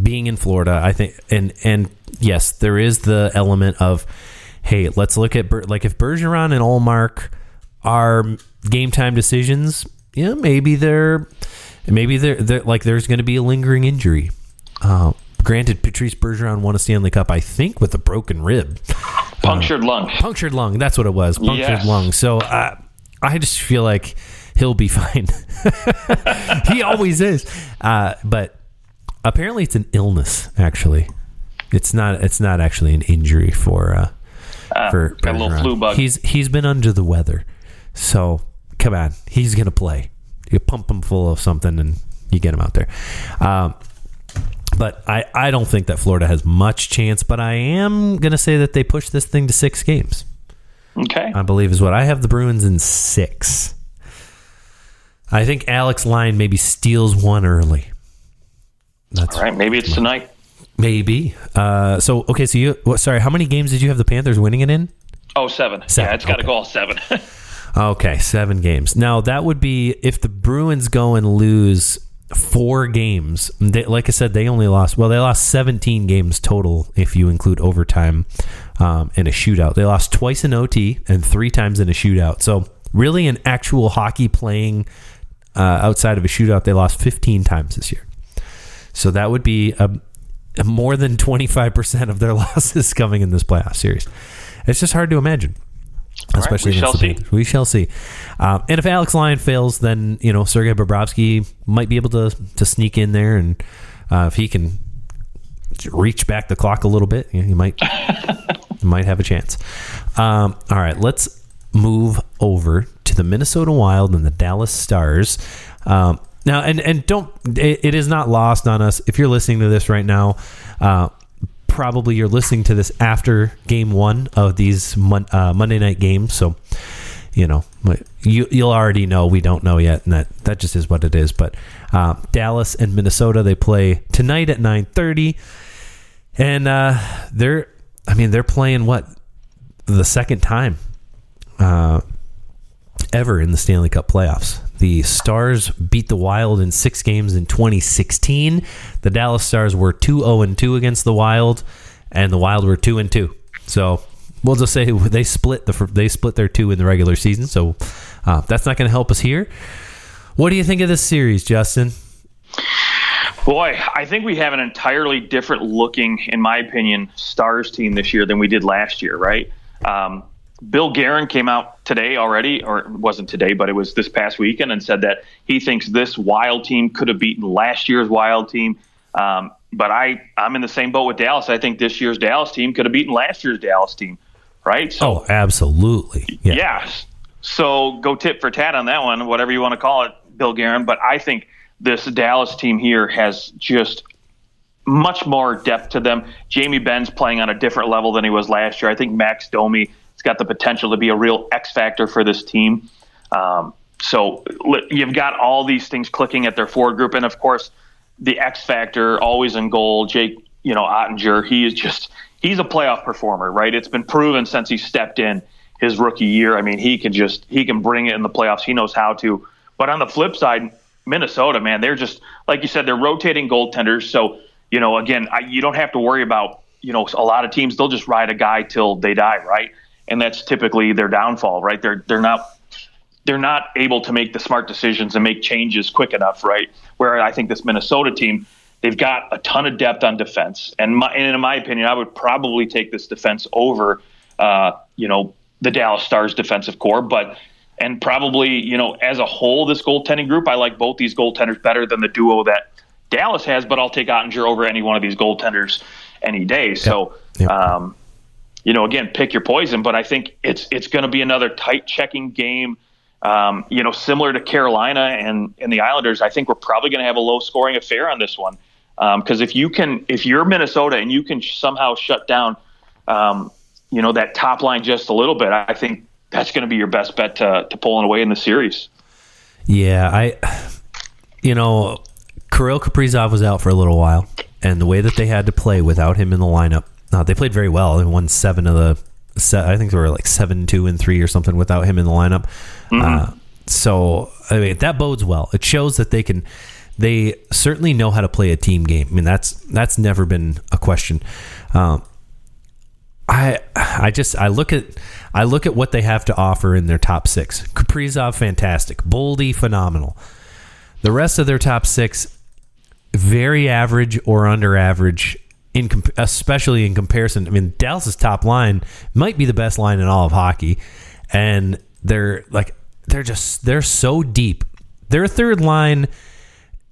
Being in Florida, I think, and yes, there is the element of, hey, let's look at if Bergeron and Ullmark are game time decisions. Yeah, maybe they're like there's going to be a lingering injury. Granted, Patrice Bergeron won a Stanley Cup, I think, with a broken rib, punctured lung. Punctured lung. That's what it was. Punctured lung. So I just feel like he'll be fine. He always is. But apparently it's an illness, actually. It's not actually an injury for a little flu bug. He's been under the weather. So come on, he's gonna play. You pump him full of something and you get him out there. But I don't think that Florida has much chance, but I am gonna say that they push this thing to 6 games. Okay. I believe is what I have the Bruins in 6. I think Alex Lyon maybe steals one early. That's all right. Maybe it's tonight. Maybe. So how many games did you have the Panthers winning it in? 7. Yeah, it's got to go all 7. Okay, 7 games. Now, that would be if the Bruins go and lose 4 games. Like I said, they lost 17 games total if you include overtime and a shootout. They lost twice in OT and 3 times in a shootout. So, really, in actual hockey playing outside of a shootout, they lost 15 times this year. So, that would be more than 25% of their losses coming in this playoff series. It's just hard to imagine. Especially against the Panthers. We shall see. And if Alex Lyon fails, then Sergei Bobrovsky might be able to sneak in there, and if he can reach back the clock a little bit, he might have a chance. All right, let's move over to the Minnesota Wild and the Dallas Stars. Now, and don't it is not lost on us if you're listening to this right now. Probably you're listening to this after game 1 of these Monday night games, so you'll already know. We don't know yet, and that just is what it is. But Dallas and Minnesota, they play tonight at 9:30, and they're playing the second time ever in the Stanley Cup playoffs. The Stars beat the Wild in 6 games in 2016. The Dallas Stars were 2-0-2 against the Wild, and the Wild were 2-2. So we'll just say they split their 2 in the regular season. So that's not going to help us here. What do you think of this series, Justin? Boy, I think we have an entirely different looking, in my opinion, Stars team this year than we did last year, right? Bill Guerin came out today already, or it wasn't today, but it was this past weekend, and said that he thinks this Wild team could have beaten last year's Wild team. But I'm in the same boat with Dallas. I think this year's Dallas team could have beaten last year's Dallas team, right? So, absolutely. Yeah. Yes. So go tit for tat on that one, whatever you want to call it, Bill Guerin. But I think this Dallas team here has just much more depth to them. Jamie Benn's playing on a different level than he was last year. I think Max Domi has got the potential to be a real X factor for this team. So you've got all these things clicking at their forward group. And, of course, the X factor, always in goal, Jake, Ottinger, he's a playoff performer, right? It's been proven since he stepped in his rookie year. I mean, he can bring it in the playoffs. He knows how to. But on the flip side, Minnesota, man, they're just, like you said, they're rotating goaltenders. So, again, you don't have to worry about, a lot of teams, they'll just ride a guy till they die, right? And that's typically their downfall, right? They're not able to make the smart decisions and make changes quick enough, right? Where I think this Minnesota team, they've got a ton of depth on defense. And in my opinion, I would probably take this defense over, the Dallas Stars defensive core. And probably, as a whole, this goaltending group, I like both these goaltenders better than the duo that Dallas has, but I'll take Ottinger over any one of these goaltenders any day. So, again, pick your poison, but I think it's going to be another tight checking game. Similar to Carolina and the Islanders, I think we're probably going to have a low scoring affair on this one. Because if you're Minnesota and you can somehow shut down, that top line just a little bit, I think that's going to be your best bet to pulling away in the series. Yeah, Kirill Kaprizov was out for a little while, and the way that they had to play without him in the lineup, they played very well. They won 7 of the I think they were like 7-2-3 or something without him in the lineup. Mm-hmm. So I mean, that bodes well. It shows that they certainly know how to play a team game. I mean, that's never been a question. I look at what they have to offer in their top 6. Kaprizov, fantastic. Boldy, phenomenal. The rest of their top 6, very average or under average, especially in comparison. I mean, Dallas's top line might be the best line in all of hockey, and they're so deep. Their third line,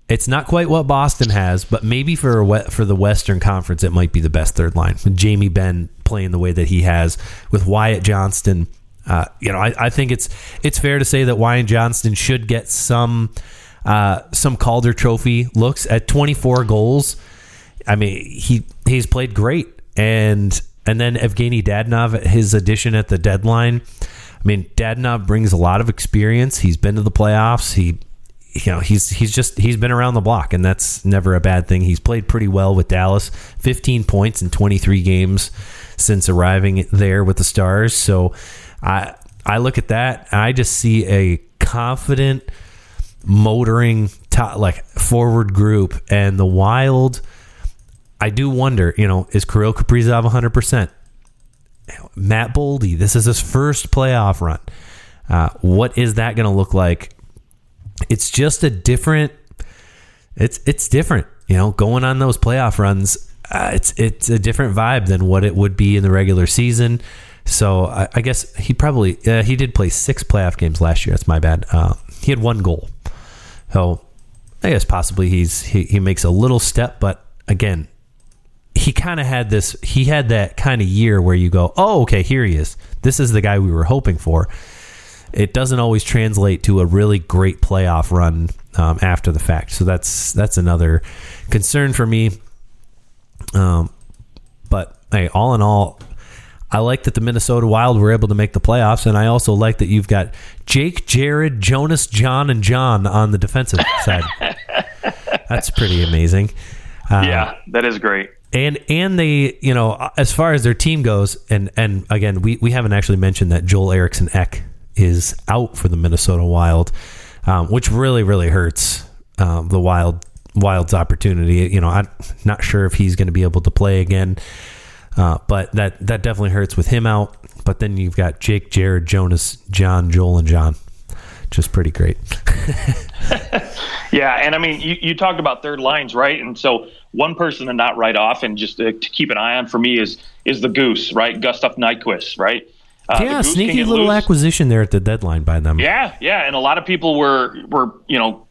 it's not quite what Boston has, but maybe for the Western Conference, it might be the best third line. With Jamie Benn playing the way that he has, with Wyatt Johnston, I think it's fair to say that Wyatt Johnston should get some Calder Trophy looks at 24 goals. I mean, he's played great, and then Evgeny Dadonov, his addition at the deadline. I mean, Dadonov brings a lot of experience. He's been to the playoffs. He's been around the block, and that's never a bad thing. He's played pretty well with Dallas. 15 points in 23 games since arriving there with the Stars. So I look at that, and I just see a confident, motoring forward group, and the Wild. I do wonder, is Kirill Kaprizov 100%? Matt Boldy, this is his first playoff run. What is that going to look like? It's just a different. It's different, going on those playoff runs. It's a different vibe than what it would be in the regular season. So I guess he did play 6 playoff games last year. That's my bad. He had 1 goal. So I guess possibly he makes a little step, but again, he kind of had that kind of year where you go, oh, okay, here he is. This is the guy we were hoping for. It doesn't always translate to a really great playoff run after the fact. So that's another concern for me. But hey, all in all, I like that the Minnesota Wild were able to make the playoffs, and I also like that you've got Jake, Jared, Jonas, John, and John on the defensive side. That's pretty amazing. Yeah, that is great. And they, as far as their team goes, and again, we haven't actually mentioned that Joel Eriksson Ek is out for the Minnesota Wild, which really, really hurts the Wild's opportunity. I'm not sure if he's going to be able to play again, but that definitely hurts with him out. But then you've got Jake, Jared, Jonas, John, Joel, and John. Just pretty great. Yeah, and I mean, you talked about third lines, right? And so one person to not write off and just to keep an eye on for me is the Goose, right? Gustav Nyquist, right? Yeah, sneaky little acquisition there at the deadline by them. Yeah, and a lot of people were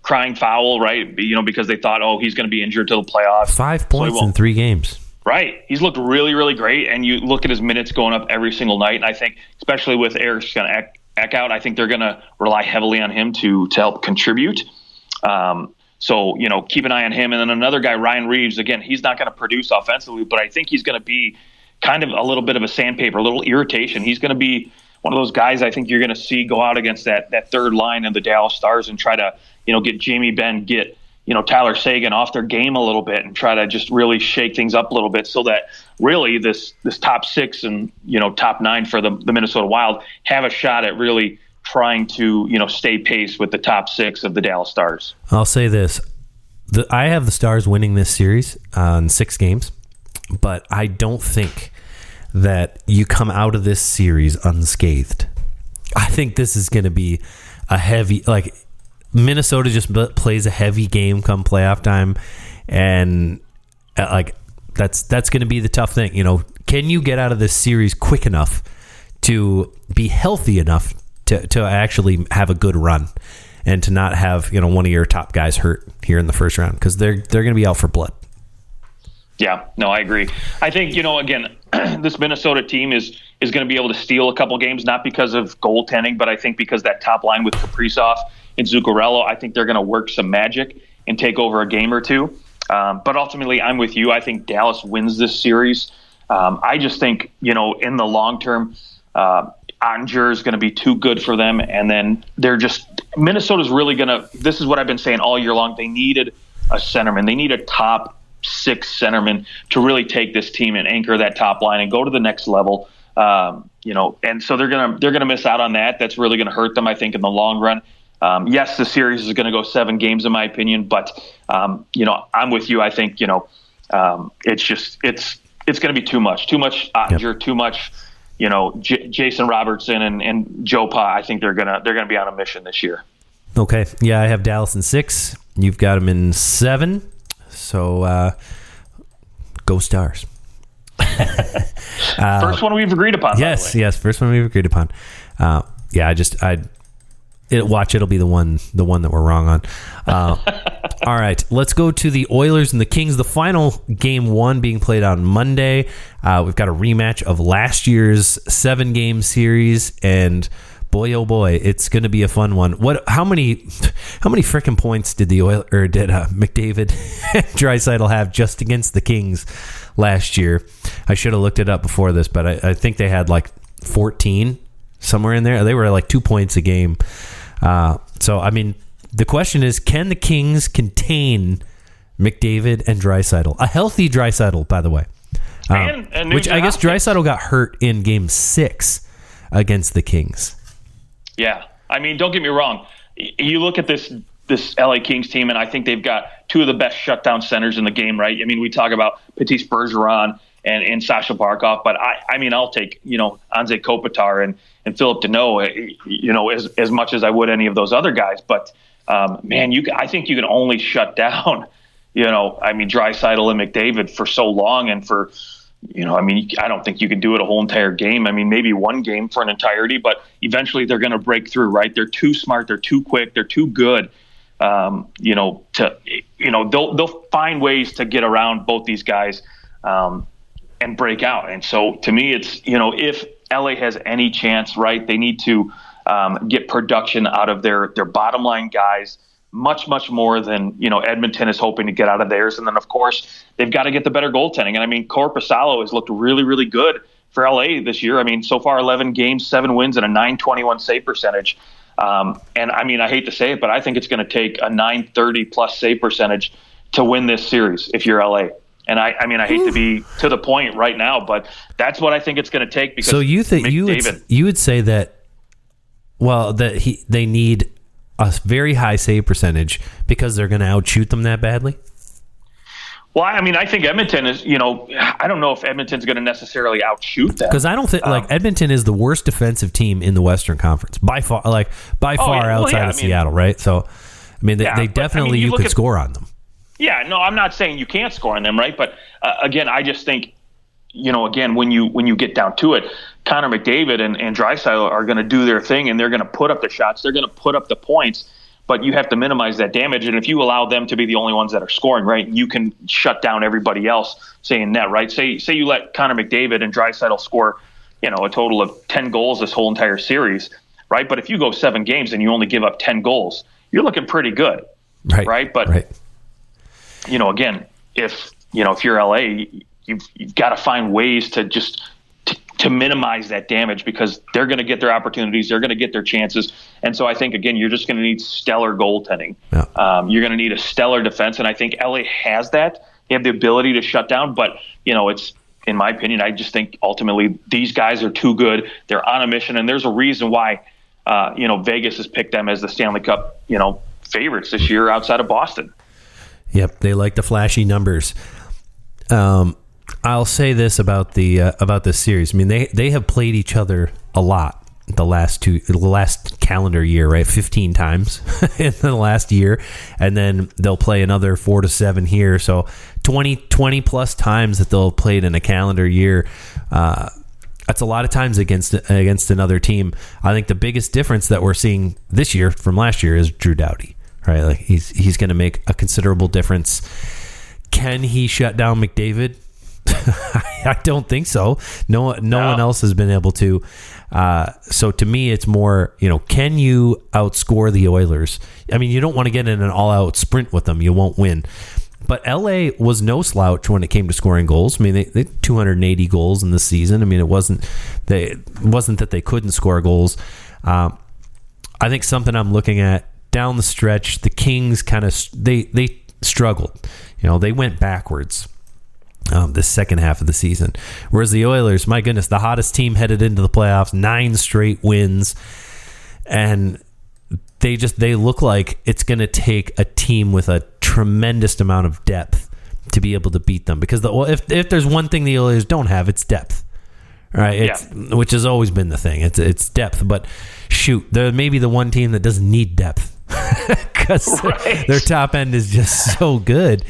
crying foul, right? Because they thought, he's going to be injured till the playoffs. 5 points in 3 games. Right. He's looked really, really great, and you look at his minutes going up every single night, and I think, especially with Eric's going to Eck out, I think they're going to rely heavily on him to help contribute. So, keep an eye on him. And then another guy, Ryan Reeves, again, he's not going to produce offensively, but I think he's going to be kind of a little bit of a sandpaper, a little irritation. He's going to be one of those guys I think you're going to see go out against that third line of the Dallas Stars and try to, get Jamie Benn, get, Tyler Seguin off their game a little bit and try to just really shake things up a little bit so that really this top 6 and, top 9 for the Minnesota Wild have a shot at really trying to, stay pace with the top 6 of the Dallas Stars. I'll say this. I have the Stars winning this series on 6 games, but I don't think that you come out of this series unscathed. I think this is going to be a heavy, Minnesota just plays a heavy game come playoff time, and that's going to be the tough thing. Can you get out of this series quick enough to be healthy enough to actually have a good run and to not have one of your top guys hurt here in the first round, because they're going to be out for blood. Yeah, no, I agree. I think, again, this Minnesota team is going to be able to steal a couple games, not because of goaltending, but I think because that top line with Kaprizov and Zuccarello, I think they're going to work some magic and take over a game or two. But ultimately, I'm with you. I think Dallas wins this series. I just think, in the long term, Ottinger is going to be too good for them. And then Minnesota's really going to, this is what I've been saying all year long. They needed a centerman. They need a top 6 centerman to really take this team and anchor that top line and go to the next level. And so they're gonna miss out on that. That's really going to hurt them, I think, in the long run. Yes, the series is going to go 7 games, in my opinion, but I'm with you. I think it's going to be too much Ottinger, too much. Jason Robertson and Joe Pa. I think they're gonna be on a mission this year. Okay, yeah, I have Dallas in 6. You've got them in 7. So go Stars. First one we've agreed upon. Yes, first one we've agreed upon. It'll be the one that we're wrong on. All right, let's go to the Oilers and the Kings. The final game 1 being played on Monday. We've got a rematch of last year's 7-game series, and boy, oh boy, it's going to be a fun one. How many freaking points did did McDavid and Draisaitl have just against the Kings last year? I should have looked it up before this, but I think they had 14 somewhere in there. They were 2 points a game. So I mean, the question is, can the Kings contain McDavid and Draisaitl? A healthy Draisaitl, by the way, which I guess Draisaitl got hurt in Game 6 against the Kings. Yeah, I mean, don't get me wrong. You look at this LA Kings team, and I think they've got 2 of the best shutdown centers in the game, right? I mean, we talk about Patrice Bergeron and Sasha Barkov, but I mean, I'll take Anze Kopitar and Philip Deneau, as much as I would any of those other guys. But man, I think you can only shut down Draisaitl and McDavid for so long, and for I don't think you can do it a whole entire game. I mean, maybe one game for an entirety, but eventually they're going to break through, right? They're too smart. They're too quick. They're too good. They'll find ways to get around both these guys and break out. And so to me, it's, if LA has any chance, right, they need to get production out of their bottom line guys, much more than Edmonton is hoping to get out of theirs. And then of course they've got to get the better goaltending. And I mean, Korpisalo has looked really, really good for LA this year. I mean, so far 11 games, 7 wins, and a .921 save percentage. And I mean, I hate to say it, but I think it's going to take a .930 plus save percentage to win this series if you're LA. And I hate to be to the point right now, but that's what I think it's going to take. Because so you think you would say that, well, that they need a very high save percentage because they're going to outshoot them that badly? Well, I mean, I think Edmonton is, I don't know if Edmonton's going to necessarily outshoot them. Because I don't think, Edmonton is the worst defensive team in the Western Conference by far, outside of Seattle, right? So, I mean, they definitely, you could score on them. Yeah, no, I'm not saying you can't score on them, right? But again, I just think again, when you get down to it, Connor McDavid and Draisaitl are going to do their thing, and they're going to put up the shots. They're going to put up the points, but you have to minimize that damage. And if you allow them to be the only ones that are scoring, right, you can shut down everybody else, say in net, right? Say you let Connor McDavid and Draisaitl score, a total of 10 goals this whole entire series, right? But if you go 7 games and you only give up 10 goals, you're looking pretty good, right? But, again, if you're LA, you've got to find ways to just to minimize that damage, because they're going to get their opportunities, they're going to get their chances. And so I think, again, you're just going to need stellar goaltending. Yeah. You're going to need a stellar defense, and I think LA has that. They have the ability to shut down, but, it's, in my opinion, I just think ultimately these guys are too good. They're on a mission, and there's a reason why, Vegas has picked them as the Stanley Cup, favorites this year outside of Boston. Yep, they like the flashy numbers. I'll say this about this series. I mean, they have played each other a lot the last calendar year, right? 15 times in the last year, and then they'll play another 4 to 7 here. So 20 plus times that they'll have played in a calendar year. That's a lot of times against another team. I think the biggest difference that we're seeing this year from last year is Drew Doughty, right? Like he's going to make a considerable difference. Can he shut down McDavid? I don't think so. No one else has been able to. So to me, it's more, can you outscore the Oilers? I mean, you don't want to get in an all-out sprint with them. You won't win. But LA was no slouch when it came to scoring goals. I mean, they had 280 goals in the season. I mean, it wasn't that they couldn't score goals. I think something I'm looking at down the stretch, the Kings kind of they struggled. They went backwards the second half of the season, whereas the Oilers, my goodness, the hottest team headed into the playoffs, 9 straight wins, and they look like it's going to take a team with a tremendous amount of depth to be able to beat them. Because if there's one thing the Oilers don't have, it's depth, right? Which has always been the thing. It's depth. But shoot, they're maybe the one team that doesn't need depth because their top end is just so good.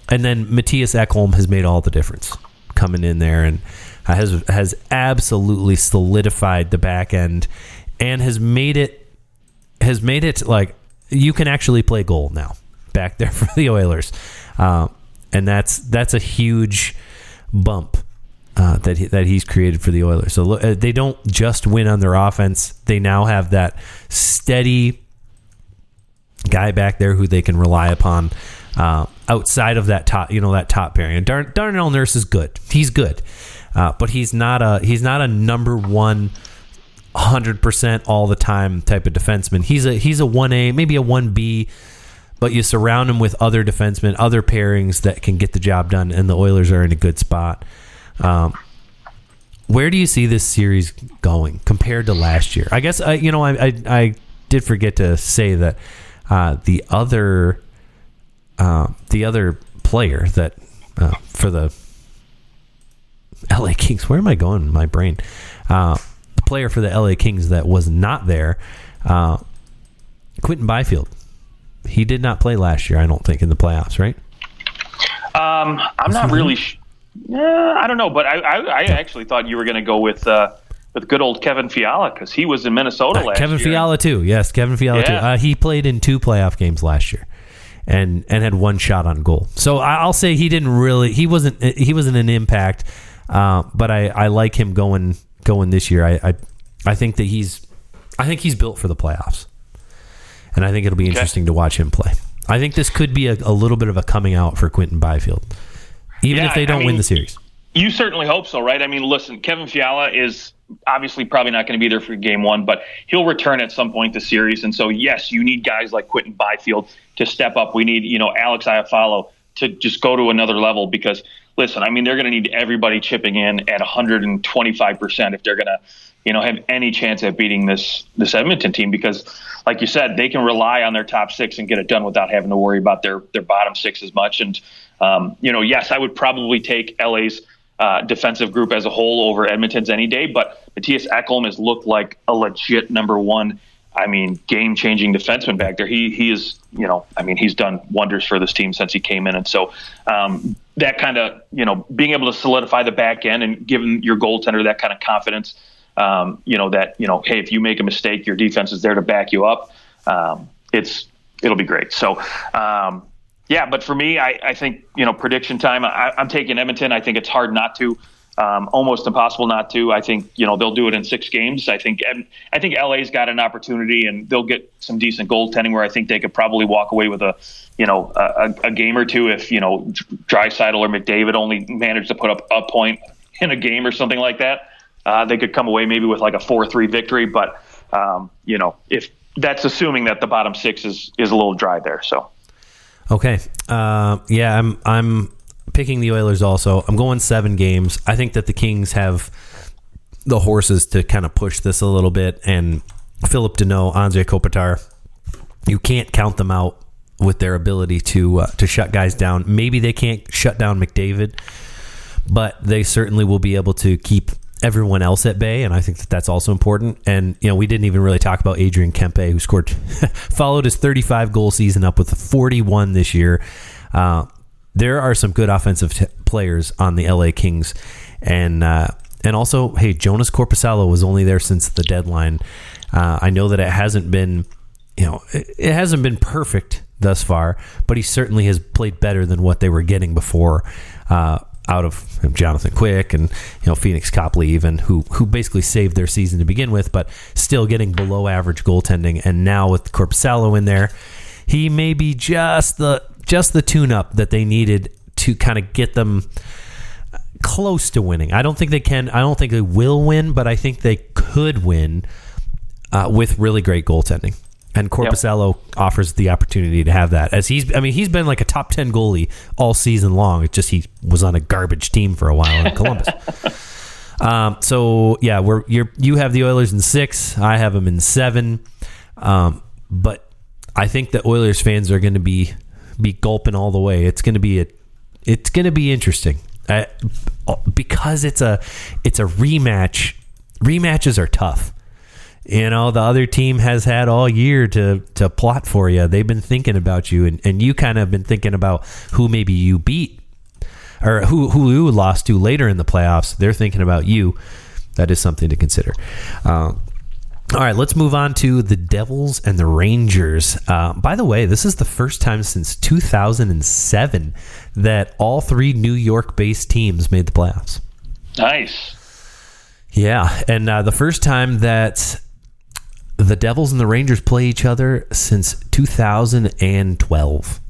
And then Matthias Ekholm has made all the difference coming in there and has absolutely solidified the back end and has made it like you can actually play goal now back there for the Oilers. And that's a huge bump that he's created for the Oilers. So they don't just win on their offense. They now have that steady guy back there who they can rely upon. Outside of that top pairing, and Darnell Nurse is good. He's good, but he's not a number one, 100% all the time type of defenseman. He's a 1A, maybe a 1B, but you surround him with other defensemen, other pairings that can get the job done, and the Oilers are in a good spot. Where do you see this series going compared to last year? I guess I did forget to say that the other player that for the LA Kings, where am I going in my brain? The player for the LA Kings that was not there, Quinton Byfield. He did not play last year, I don't think, in the playoffs, right? I'm not really I don't know, but I actually thought you were going to go with good old Kevin Fiala because he was in Minnesota last year. Kevin Fiala too. Yes, Kevin Fiala too. He played in 2 playoff games last year. And had 1 shot on goal. So I'll say he wasn't an impact, but I like him going this year. I think that he's built for the playoffs, and I think it'll be interesting to watch him play. I think this could be a little bit of a coming out for Quinton Byfield, even if they don't win the series. You certainly hope so, right? I mean, listen, Kevin Fiala is obviously probably not going to be there for game 1, but he'll return at some point this series. And so, yes, you need guys like Quinton Byfield to step up. We need, Alex Iafallo to just go to another level because, listen, I mean, they're going to need everybody chipping in at 125% if they're going to, have any chance at beating this Edmonton team because, like you said, they can rely on their top 6 and get it done without having to worry about their bottom 6 as much. And, yes, I would probably take LA's defensive group as a whole over Edmonton's any day, but Matthias Ekholm has looked like a legit number 1 game-changing defenseman back there. He is, he's done wonders for this team since he came in. And so that kind of, being able to solidify the back end and giving your goaltender that kind of confidence, hey, if you make a mistake, your defense is there to back you up. It'll be great. So, but for me, I think, prediction time, I'm taking Edmonton. I think it's hard not to. Almost impossible not to. I think they'll do it in 6 games. I think LA's got an opportunity, and they'll get some decent goaltending where I think they could probably walk away with a game or two if Draisaitl or McDavid only managed to put up a point in a game or something like that. They could come away maybe with like a 4-3 victory, but if that's assuming that the bottom 6 is a little dry there. So okay, I'm picking the Oilers also. I'm going 7 games. I think that the Kings have the horses to kind of push this a little bit. And Philip Deneau, Anze Kopitar, you can't count them out with their ability to shut guys down. Maybe they can't shut down McDavid, but they certainly will be able to keep everyone else at bay, and I think that that's also important. And we didn't even really talk about Adrian Kempe, who followed his 35-goal season up with a 41 this year. There are some good offensive players on the LA Kings, and also, hey, Jonas Korpisalo was only there since the deadline. I know that it hasn't been perfect thus far, but he certainly has played better than what they were getting before, out of Jonathan Quick and Phoenix Copley, even who basically saved their season to begin with, but still getting below average goaltending. And now with Korpisalo in there, he may be just the tune-up that they needed to kind of get them close to winning. I don't think they can. I don't think they will win, but I think they could win with really great goaltending. And Korpisalo offers the opportunity to have that. As he's been like a top 10 goalie all season long. It's just he was on a garbage team for a while in Columbus. You have the Oilers in 6. I have them in 7. But I think that Oilers fans are going to be gulping all the way. It's going to be interesting because it's a rematch. Rematches are tough. The other team has had all year to plot for you. They've been thinking about you, and you kind of been thinking about who maybe you beat or who you lost to later in the playoffs. They're thinking about you. That is something to consider. All right, let's move on to the Devils and the Rangers. By the way, this is the first time since 2007 that all 3 New York-based teams made the playoffs. Nice. Yeah, and the first time that the Devils and the Rangers play each other since 2012.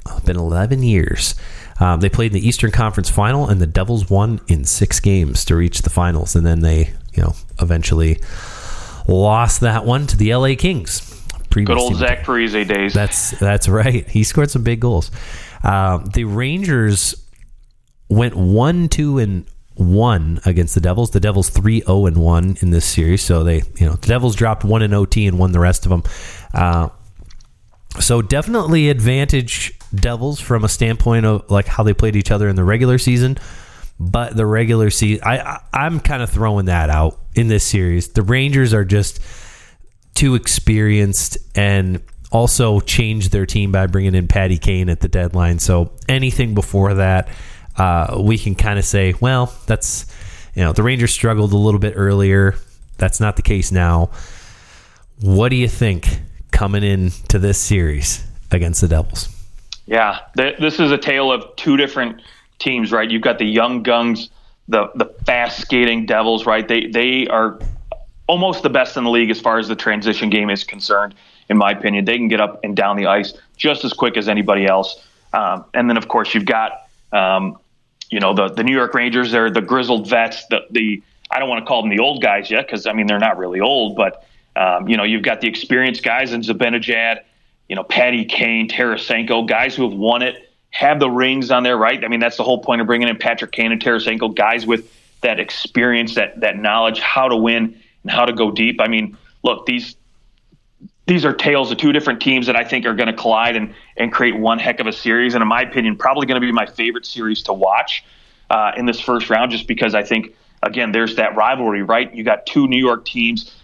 It's been 11 years. They played in the Eastern Conference Final, and the Devils won in 6 games to reach the finals, and then they, eventually lost that one to the LA Kings. Good old Zach Parise days. That's right. He scored some big goals. The Rangers went 1-2-1 against the Devils. The Devils 3-0-1 in this series. So the Devils dropped 1 in OT and won the rest of them. So definitely advantage Devils from a standpoint of like how they played each other in the regular season. But the regular season, I'm kind of throwing that out in this series. The Rangers are just too experienced and also changed their team by bringing in Patty Kane at the deadline. So anything before that, we can kind of say, well, that's, the Rangers struggled a little bit earlier. That's not the case now. What do you think coming into this series against the Devils? Yeah, this is a tale of 2 different teams, right? You've got the young guns, the fast skating Devils, right? They are almost the best in the league as far as the transition game is concerned, in my opinion. They can get up and down the ice just as quick as anybody else. And then, of course, you've got the New York Rangers. They're the grizzled vets. The I don't want to call them the old guys yet because, they're not really old. But, you've got the experienced guys in Zibanejad, Patty Kane, Tarasenko, guys who have won it, have the rings on there, right? That's the whole point of bringing in Patrick Kane and Tarasenko, guys with that experience, that knowledge, how to win and how to go deep. Look, these are tales of 2 different teams that I think are going to collide and create one heck of a series. And in my opinion, probably going to be my favorite series to watch in this first round, just because I think, again, there's that rivalry, right? You got 2 New York teams.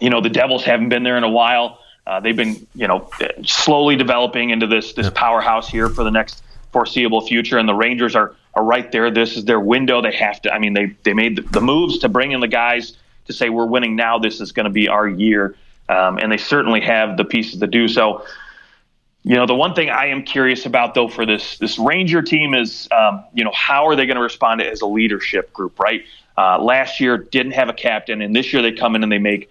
The Devils haven't been there in a while. They've been, slowly developing into this powerhouse here for the next foreseeable future. And the Rangers are right there. This is their window. They have to. I mean, they made the moves to bring in the guys to say we're winning now. This is going to be our year, and they certainly have the pieces to do so. The one thing I am curious about, though, for this Ranger team is, how are they going to respond as a leadership group, right? Last year didn't have a captain, and this year they come in and they make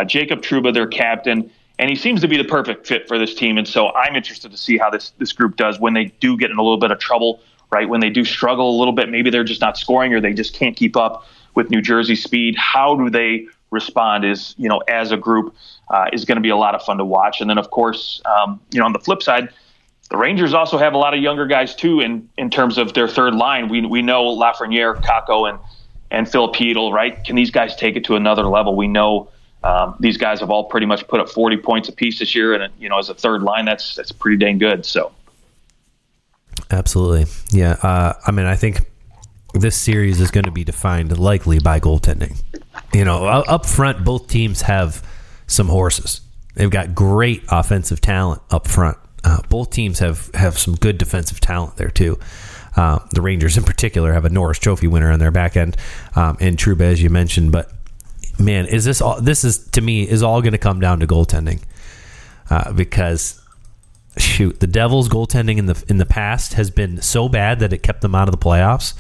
Jacob Trouba their captain, and he seems to be the perfect fit for this team. And so I'm interested to see how this group does when they do get in a little bit of trouble, right? When they do struggle a little bit, maybe they're just not scoring or they just can't keep up with New Jersey's speed. How do they respond as a group is going to be a lot of fun to watch. And then, of course, on the flip side, the Rangers also have a lot of younger guys, too, in terms of their third line. We know Lafreniere, Kakko, and Filipino, right? Can these guys take it to another level? We know these guys have all pretty much put up 40 points apiece this year. And, as a third line, that's pretty dang good. So, absolutely. Yeah. I think this series is going to be defined likely by goaltending. Up front, both teams have some horses. They've got great offensive talent up front. Both teams have some good defensive talent there too. The Rangers in particular have a Norris Trophy winner on their back end, in Trouba, as you mentioned. But man, this is to me is all going to come down to goaltending, because the Devils' goaltending in the past has been so bad that it kept them out of the playoffs.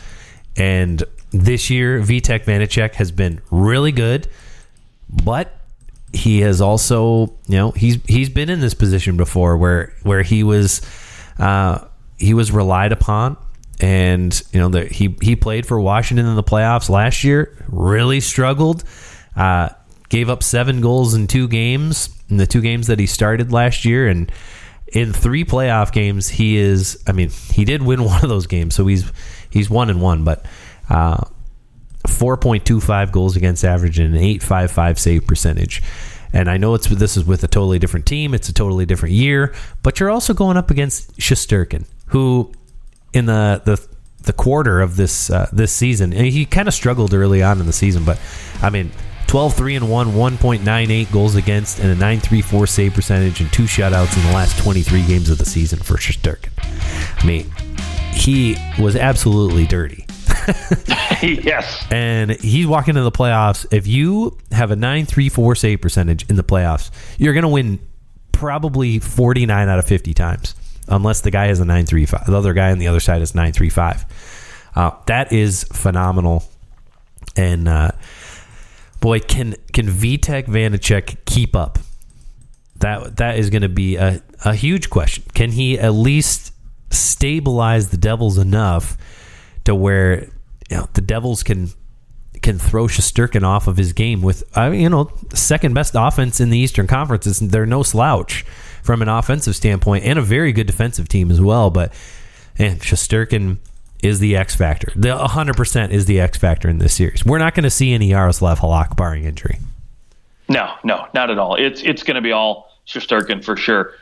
And this year, Vitek Vanacek has been really good, but he has also, he's been in this position before where he was relied upon, and he played for Washington in the playoffs last year, really struggled, gave up 7 goals in 2 games in the 2 games that he started last year, and in 3 playoff games he did win one of those games, so he's 1-1, but 4.25 goals against average and an .855 save percentage. And I know this is with a totally different team. It's a totally different year, but you're also going up against Shesterkin, who in the quarter of this season, and he kind of struggled early on in the season, but 12-3-1, 1.98 goals against, and a .934 save percentage, and 2 shutouts in the last 23 games of the season for Shesterkin. He was absolutely dirty. Yes. And he's walking into the playoffs. If you have a .934 save percentage in the playoffs, you're going to win probably 49 out of 50 times, unless the guy has a .935. The other guy on the other side is .935. That is phenomenal. And boy, can Vitek Vanacek keep up? That is going to be a huge question. Can he at least stabilize the Devils enough to where the Devils can throw Shesterkin off of his game with second best offense in the Eastern Conference. They're no slouch from an offensive standpoint, and a very good defensive team as well. But Shesterkin is the X factor. The 100% is the X factor in this series. We're not going to see any Yaroslav Halak barring injury. No, not at all. It's going to be all Shesterkin for sure.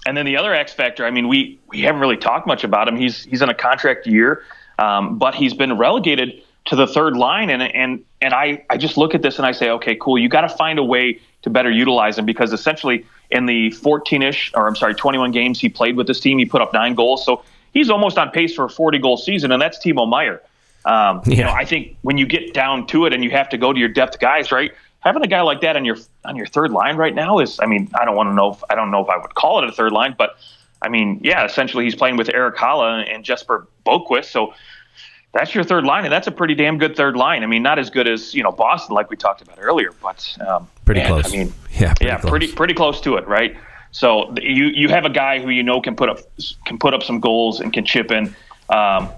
And then the other X factor, we haven't really talked much about him. He's in a contract year, but he's been relegated to the third line. And I just look at this and I say, okay, cool. You got to find a way to better utilize him, because essentially in the 21 games he played with this team, he put up 9 goals. So he's almost on pace for a 40-goal season, and that's Timo Meier. I think when you get down to it and you have to go to your depth guys, right? Having a guy like that on your third line right now is, I don't know if I would call it a third line, but essentially he's playing with Erik Haula and Jesper Boquist. So that's your third line, and that's a pretty damn good third line. Not as good as, Boston, like we talked about earlier, but pretty close. Pretty close to it, right? So you have a guy who can put up some goals and can chip in.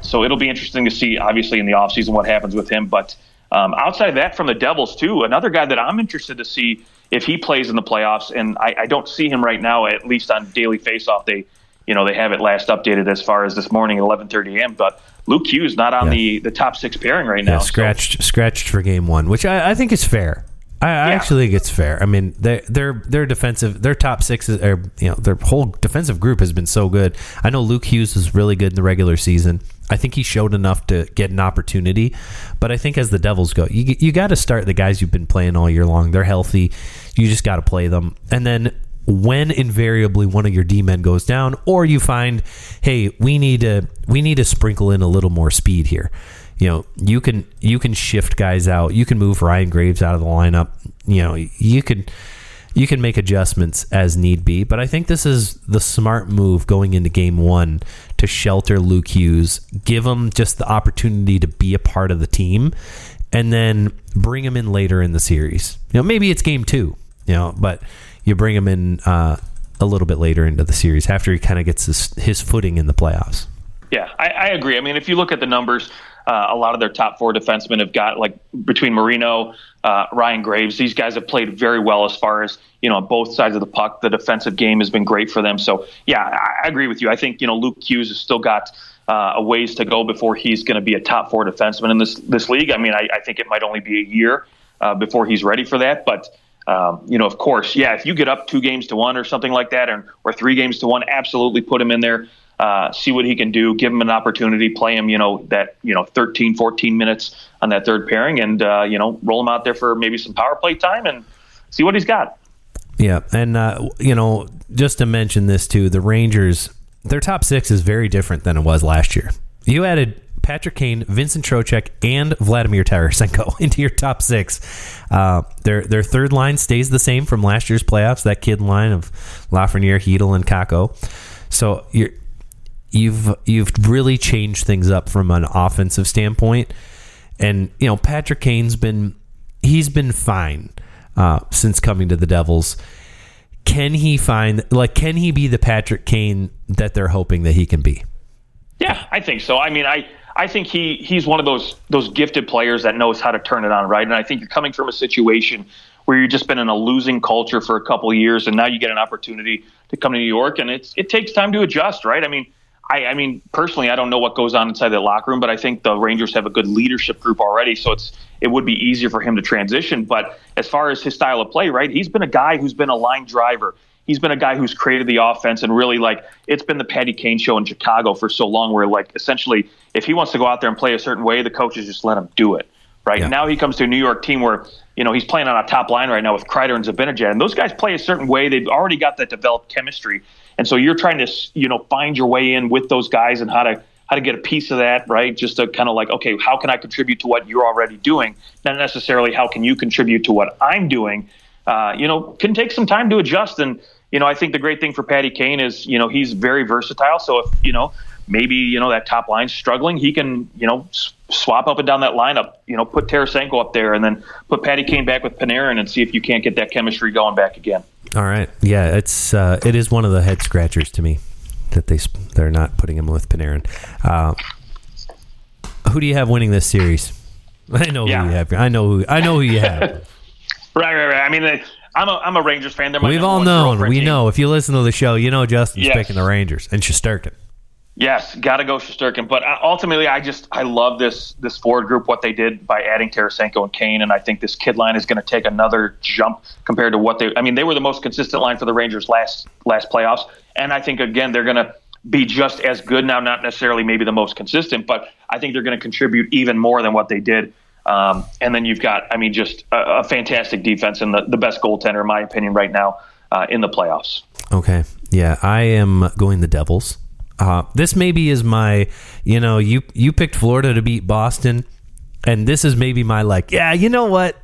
So it'll be interesting to see, obviously, in the offseason what happens with him. But outside of that, from the Devils, too, another guy that I'm interested to see if he plays in the playoffs, and I don't see him right now, at least on Daily Faceoff. They have it last updated as far as this morning at 11:30 a.m. But Luke Hughes not on the top 6 pairing right now. Scratched for game 1, which I think is fair. I actually think it's fair. I mean, their defensive, their top six, their whole defensive group has been so good. I know Luke Hughes was really good in the regular season. I think he showed enough to get an opportunity. But I think as the Devils go, you got to start the guys you've been playing all year long. They're healthy. You just got to play them. And then when invariably one of your D-men goes down, or you find, hey, we need to sprinkle in a little more speed here. You can shift guys out. You can move Ryan Graves out of the lineup. You can make adjustments as need be. But I think this is the smart move going into game one to shelter Luke Hughes, give him just the opportunity to be a part of the team, and then bring him in later in the series. Maybe it's game two, but you bring him in a little bit later into the series after he kind of gets his footing in the playoffs. Yeah, I agree. I mean, if you look at the numbers, a lot of their top four defensemen have got, like, between Marino, Ryan Graves, these guys have played very well as far as, on both sides of the puck. The defensive game has been great for them. So, yeah, I agree with you. I think, Luke Hughes has still got a ways to go before he's going to be a top four defenseman in this league. I mean, I think it might only be a year before he's ready for that. But, of course, yeah, if you get up 2-1 or something like that, or 3-1, absolutely put him in there. See what he can do, give him an opportunity, play him, that 13, 14 minutes on that third pairing, and, roll him out there for maybe some power play time and see what he's got. Yeah, and, just to mention this too, the Rangers, their top six is very different than it was last year. You added Patrick Kane, Vincent Trocheck, and Vladimir Tarasenko into your top six. Their third line stays the same from last year's playoffs, that kid line of Lafreniere, Hedl, and Kakko. So you've really changed things up from an offensive standpoint. And, Patrick Kane's been fine since coming to the Devils. Can he be the Patrick Kane that they're hoping that he can be? Yeah, I think so. I mean, I think he's one of those gifted players that knows how to turn it on, right? And I think you're coming from a situation where you've just been in a losing culture for a couple of years, and now you get an opportunity to come to New York, and it takes time to adjust, right? I mean, personally, I don't know what goes on inside the locker room, but I think the Rangers have a good leadership group already, so it would be easier for him to transition. But as far as his style of play, right, he's been a guy who's been a line driver. He's been a guy who's created the offense, and really, it's been the Patty Kane show in Chicago for so long where, essentially, if he wants to go out there and play a certain way, the coaches just let him do it, right? Yeah. Now he comes to a New York team where, he's playing on a top line right now with Kreider and Zibanejad, and those guys play a certain way. They've already got that developed chemistry. And so you're trying to, find your way in with those guys and how to get a piece of that, right? Just to kind of okay, how can I contribute to what you're already doing? Not necessarily how can you contribute to what I'm doing. Can take some time to adjust. And, I think the great thing for Patty Kane is, he's very versatile. So if, maybe, that top line's struggling, he can, swap up and down that lineup, put Tarasenko up there and then put Patty Kane back with Panarin and see if you can't get that chemistry going back again. All right. Yeah, it is one of the head scratchers to me that they're not putting him with Panarin. Who do you have winning this series? I know who you have. I know who you have. Right. I mean, I'm a Rangers fan. We've all known. We know. If you listen to the show, Justin's picking the Rangers and Shesterkin. Yes, got to go Shesterkin. But ultimately, I love this forward group, what they did by adding Tarasenko and Kane, and I think this kid line is going to take another jump compared to what they were the most consistent line for the Rangers last playoffs, and I think, again, they're going to be just as good now, not necessarily maybe the most consistent, but I think they're going to contribute even more than what they did. And then you've got, just a fantastic defense and the best goaltender, in my opinion, right now in the playoffs. Okay. Yeah, I am going the Devils. This maybe is my, you picked Florida to beat Boston, and this is maybe my you know what?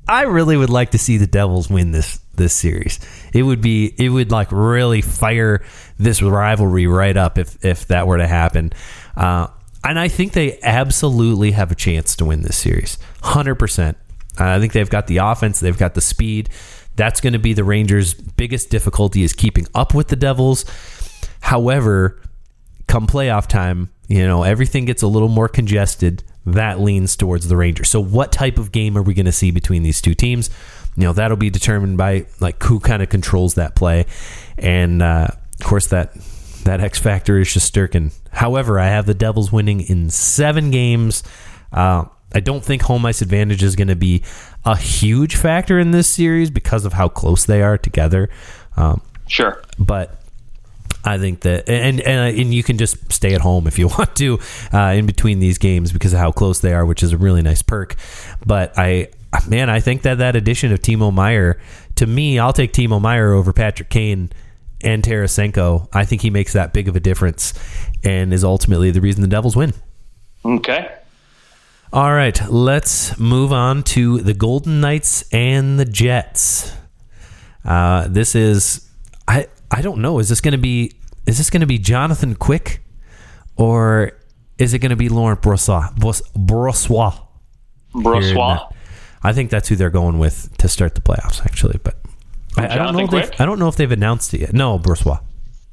I really would like to see the Devils win this series. It would really fire this rivalry right up if that were to happen. And I think they absolutely have a chance to win this series. 100%. I think they've got the offense. They've got the speed. That's going to be the Rangers' biggest difficulty is keeping up with the Devils. However, come playoff time, everything gets a little more congested. That leans towards the Rangers. So what type of game are we going to see between these two teams? That'll be determined by who kind of controls that play. And of course that X factor is Shesterkin. However, I have the Devils winning in 7 games. I don't think home ice advantage is going to be a huge factor in this series because of how close they are together. Sure. But I think that, and you can just stay at home if you want to in between these games because of how close they are, which is a really nice perk. But I think that addition of Timo Meier, to me, I'll take Timo Meier over Patrick Kane and Tarasenko. I think he makes that big of a difference and is ultimately the reason the Devils win. Okay. All right, let's move on to the Golden Knights and the Jets. This is, I don't know. Is this going to be Jonathan Quick, or is it going to be Laurent Brossoit? I think that's who they're going with to start the playoffs, actually. But I don't know if they've announced it yet. No, Brossoit.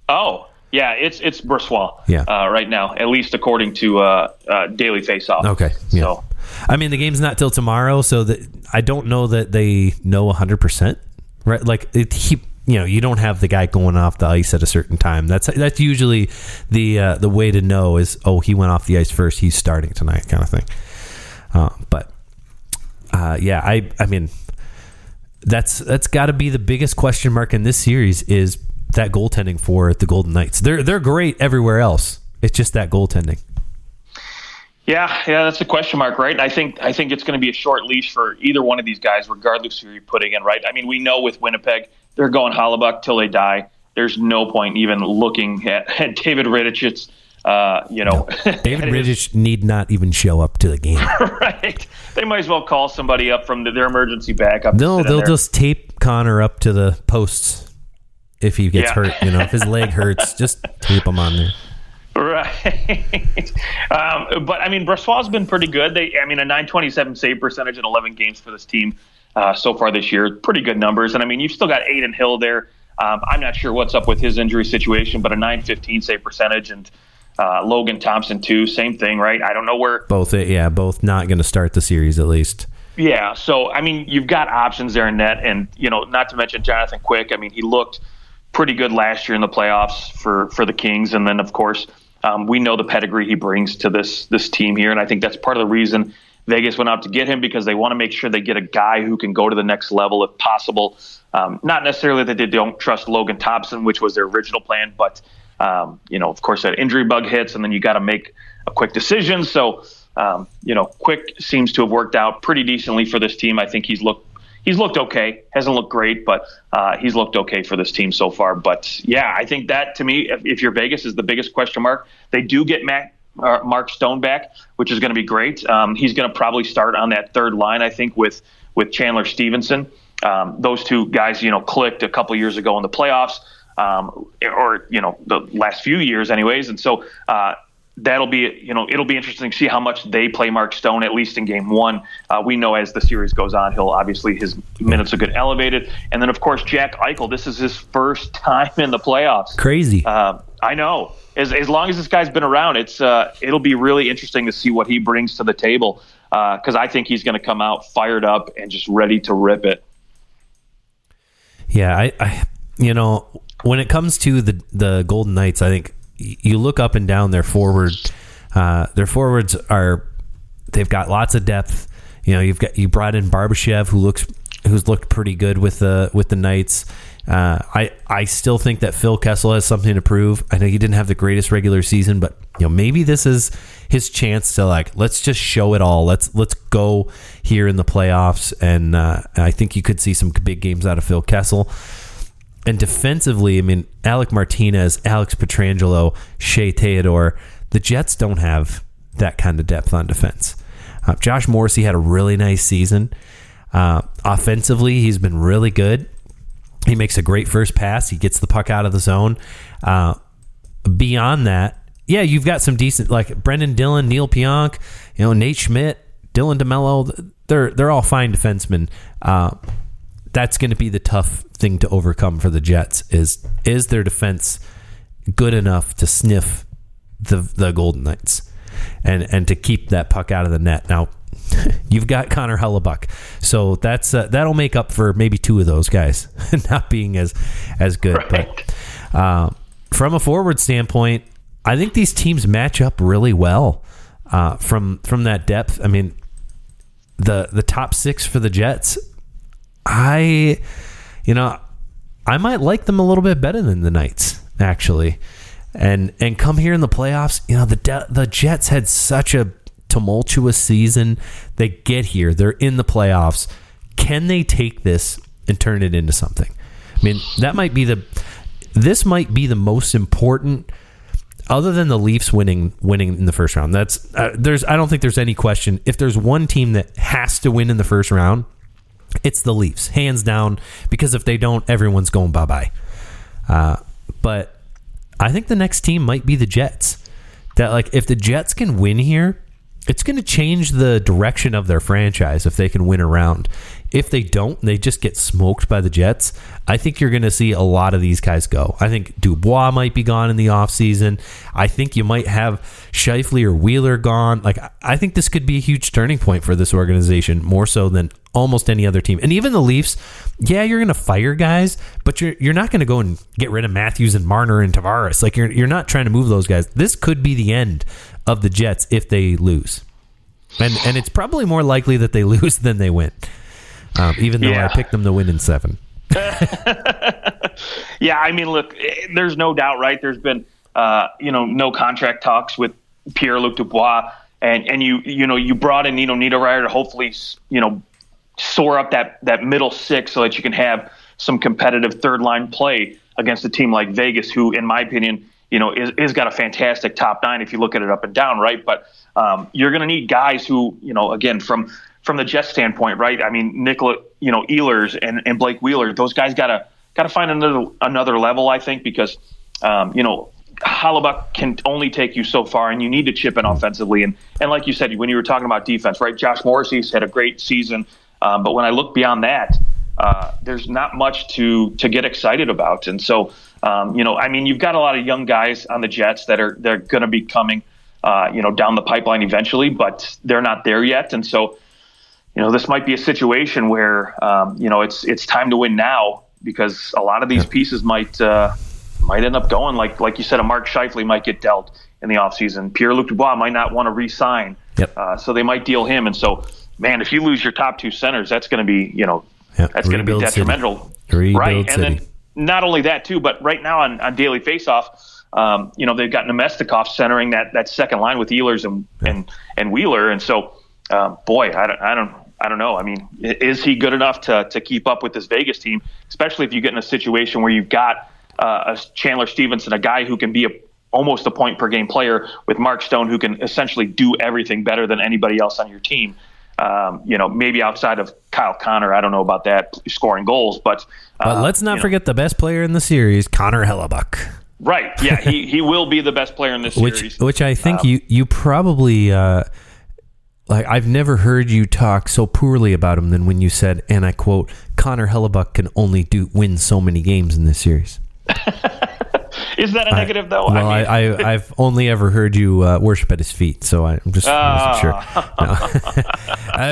Oh, yeah, it's Brossoit. Yeah. Right now, at least according to Daily Faceoff. Okay. Yeah. So, I mean, the game's not till tomorrow, so that I don't know that they know 100%. Right? Like you don't have the guy going off the ice at a certain time. That's usually the way to know is, oh, he went off the ice first, he's starting tonight, kind of thing. I mean, that's got to be the biggest question mark in this series is that goaltending for the Golden Knights. They're great everywhere else. It's just that goaltending. Yeah, that's a question mark, right? I think it's going to be a short leash for either one of these guys, regardless who you're putting in, right? I mean, we know with Winnipeg, they're going Hellebuyck till they die. There's no point even looking at David Rittich. No. David Rittich need not even show up to the game. Right. They might as well call somebody up from their emergency backup. No, they'll just tape Connor up to the posts if he gets hurt. If his leg hurts, just tape him on there. Right. But, I mean, Brossoit's been pretty good. A .927 save percentage in 11 games for this team so far this year. Pretty good numbers. And, I mean, you've still got Adin Hill there. I'm not sure what's up with his injury situation, but a .915 save percentage and Logan Thompson, too. Same thing, right? I don't know where. Both not going to start the series at least. Yeah. So, I mean, you've got options there in net. And, not to mention Jonathan Quick. I mean, he looked pretty good last year in the playoffs for the Kings. And then, of course, we know the pedigree he brings to this team here, and I think that's part of the reason Vegas went out to get him, because they want to make sure they get a guy who can go to the next level if possible. Not necessarily that they don't trust Logan Thompson, which was their original plan, but of course that injury bug hits, and then you got to make a quick decision. So Quick seems to have worked out pretty decently for this team. I think he's looked okay. Hasn't looked great, but he's looked okay for this team so far. But, yeah, I think that, to me, if you're Vegas, is the biggest question mark. They do get Mark Stone back, which is going to be great. He's going to probably start on that third line, I think, with Chandler Stevenson. Those two guys, clicked a couple years ago in the playoffs, or the last few years anyways. And so that'll be, it'll be interesting to see how much they play Mark Stone, at least in game one. We know as the series goes on, his minutes will get elevated. And then, of course, Jack Eichel, this is his first time in the playoffs. Crazy. I know. As long as this guy's been around, it'll be really interesting to see what he brings to the table, because I think he's going to come out fired up and just ready to rip it. Yeah, I when it comes to the Golden Knights, I think you look up and down their forwards. Their forwards they've got lots of depth. You brought in Barbashev, who's looked pretty good with the Knights. I still think that Phil Kessel has something to prove. I know he didn't have the greatest regular season, but maybe this is his chance to let's just show it all. Let's go here in the playoffs, and I think you could see some big games out of Phil Kessel. And defensively, I mean, Alec Martinez, Alex Pietrangelo, Shea Theodore, the Jets don't have that kind of depth on defense. Josh Morrissey had a really nice season. Offensively, he's been really good. He makes a great first pass. He gets the puck out of the zone. Beyond that, yeah, you've got some decent, like Brendan Dillon, Neil Pionk, Nate Schmidt, Dylan DeMello. They're all fine defensemen. That's going to be the tough thing to overcome for the Jets. Is their defense good enough to sniff the Golden Knights and to keep that puck out of the net? Now, you've got Connor Hellebuyck, so that'll make up for maybe two of those guys not being as good. Right. But from a forward standpoint, I think these teams match up really well from that depth. I mean, the top 6 for the Jets, I might like them a little bit better than the Knights, actually. And come here in the playoffs, the Jets had such a tumultuous season. They get here, they're in the playoffs. Can they take this and turn it into something? I mean, this might be the most important, other than the Leafs winning in the first round. I don't think there's any question. If there's one team that has to win in the first round, it's the Leafs, hands down, because if they don't, everyone's going bye-bye. But I think the next team might be the Jets. That, like, if the Jets can win here, it's going to change the direction of their franchise if they can win a round. If they don't, they just get smoked by the Jets. I think you're going to see a lot of these guys go. I think Dubois might be gone in the offseason. I think you might have Scheifele or Wheeler gone. Like, I think this could be a huge turning point for this organization, more so than almost any other team. And even the Leafs, yeah, you're going to fire guys, but you're not going to go and get rid of Matthews and Marner and Tavares. Like, you're not trying to move those guys. This could be the end of the Jets if they lose. And it's probably more likely that they lose than they win. Even though I picked them to win in 7. Yeah, I mean, look, there's no doubt, right? There's been, no contract talks with Pierre-Luc Dubois, and you brought in Niederreiter to hopefully, soar up that middle 6 so that you can have some competitive third line play against a team like Vegas, who, in my opinion, is got a fantastic top 9 if you look at it up and down, right? But you're going to need guys who, again, from the Jets standpoint, right? I mean, Nicola, Ehlers and Blake Wheeler, those guys gotta find another level, I think, because Hellebuyck can only take you so far, and you need to chip in offensively. And like you said, when you were talking about defense, right? Josh Morrissey's had a great season, but when I look beyond that, there's not much to get excited about. And so, you've got a lot of young guys on the Jets they're going to be coming, down the pipeline eventually, but they're not there yet. And so, this might be a situation where, it's time to win now, because a lot of these pieces might end up going, like you said, a Mark Scheifele might get dealt in the offseason. Pierre-Luc Dubois might not want to re-sign, so they might deal him. And so, man, if you lose your top 2 centers, that's going to be, that's going to be detrimental. Right. And then not only that too, but right now on Daily Faceoff, they've got Nemestikov centering that second line with Ehlers and Wheeler. And so, I don't know. I mean, is he good enough to keep up with this Vegas team, especially if you get in a situation where you've got a Chandler Stevenson, a guy who can be almost a point per game player, with Mark Stone, who can essentially do everything better than anybody else on your team. Maybe outside of Kyle Connor, I don't know about that, scoring goals, but let's not forget the best player in the series, Connor Hellebuyck. Right. Yeah, he will be the best player in this series. Which I think you probably I've never heard you talk so poorly about him than when you said, and I quote, Connor Hellebuyck can only win so many games in this series. Is that a negative, though? Well, I've only ever heard you worship at his feet, so I'm just wasn't sure. No.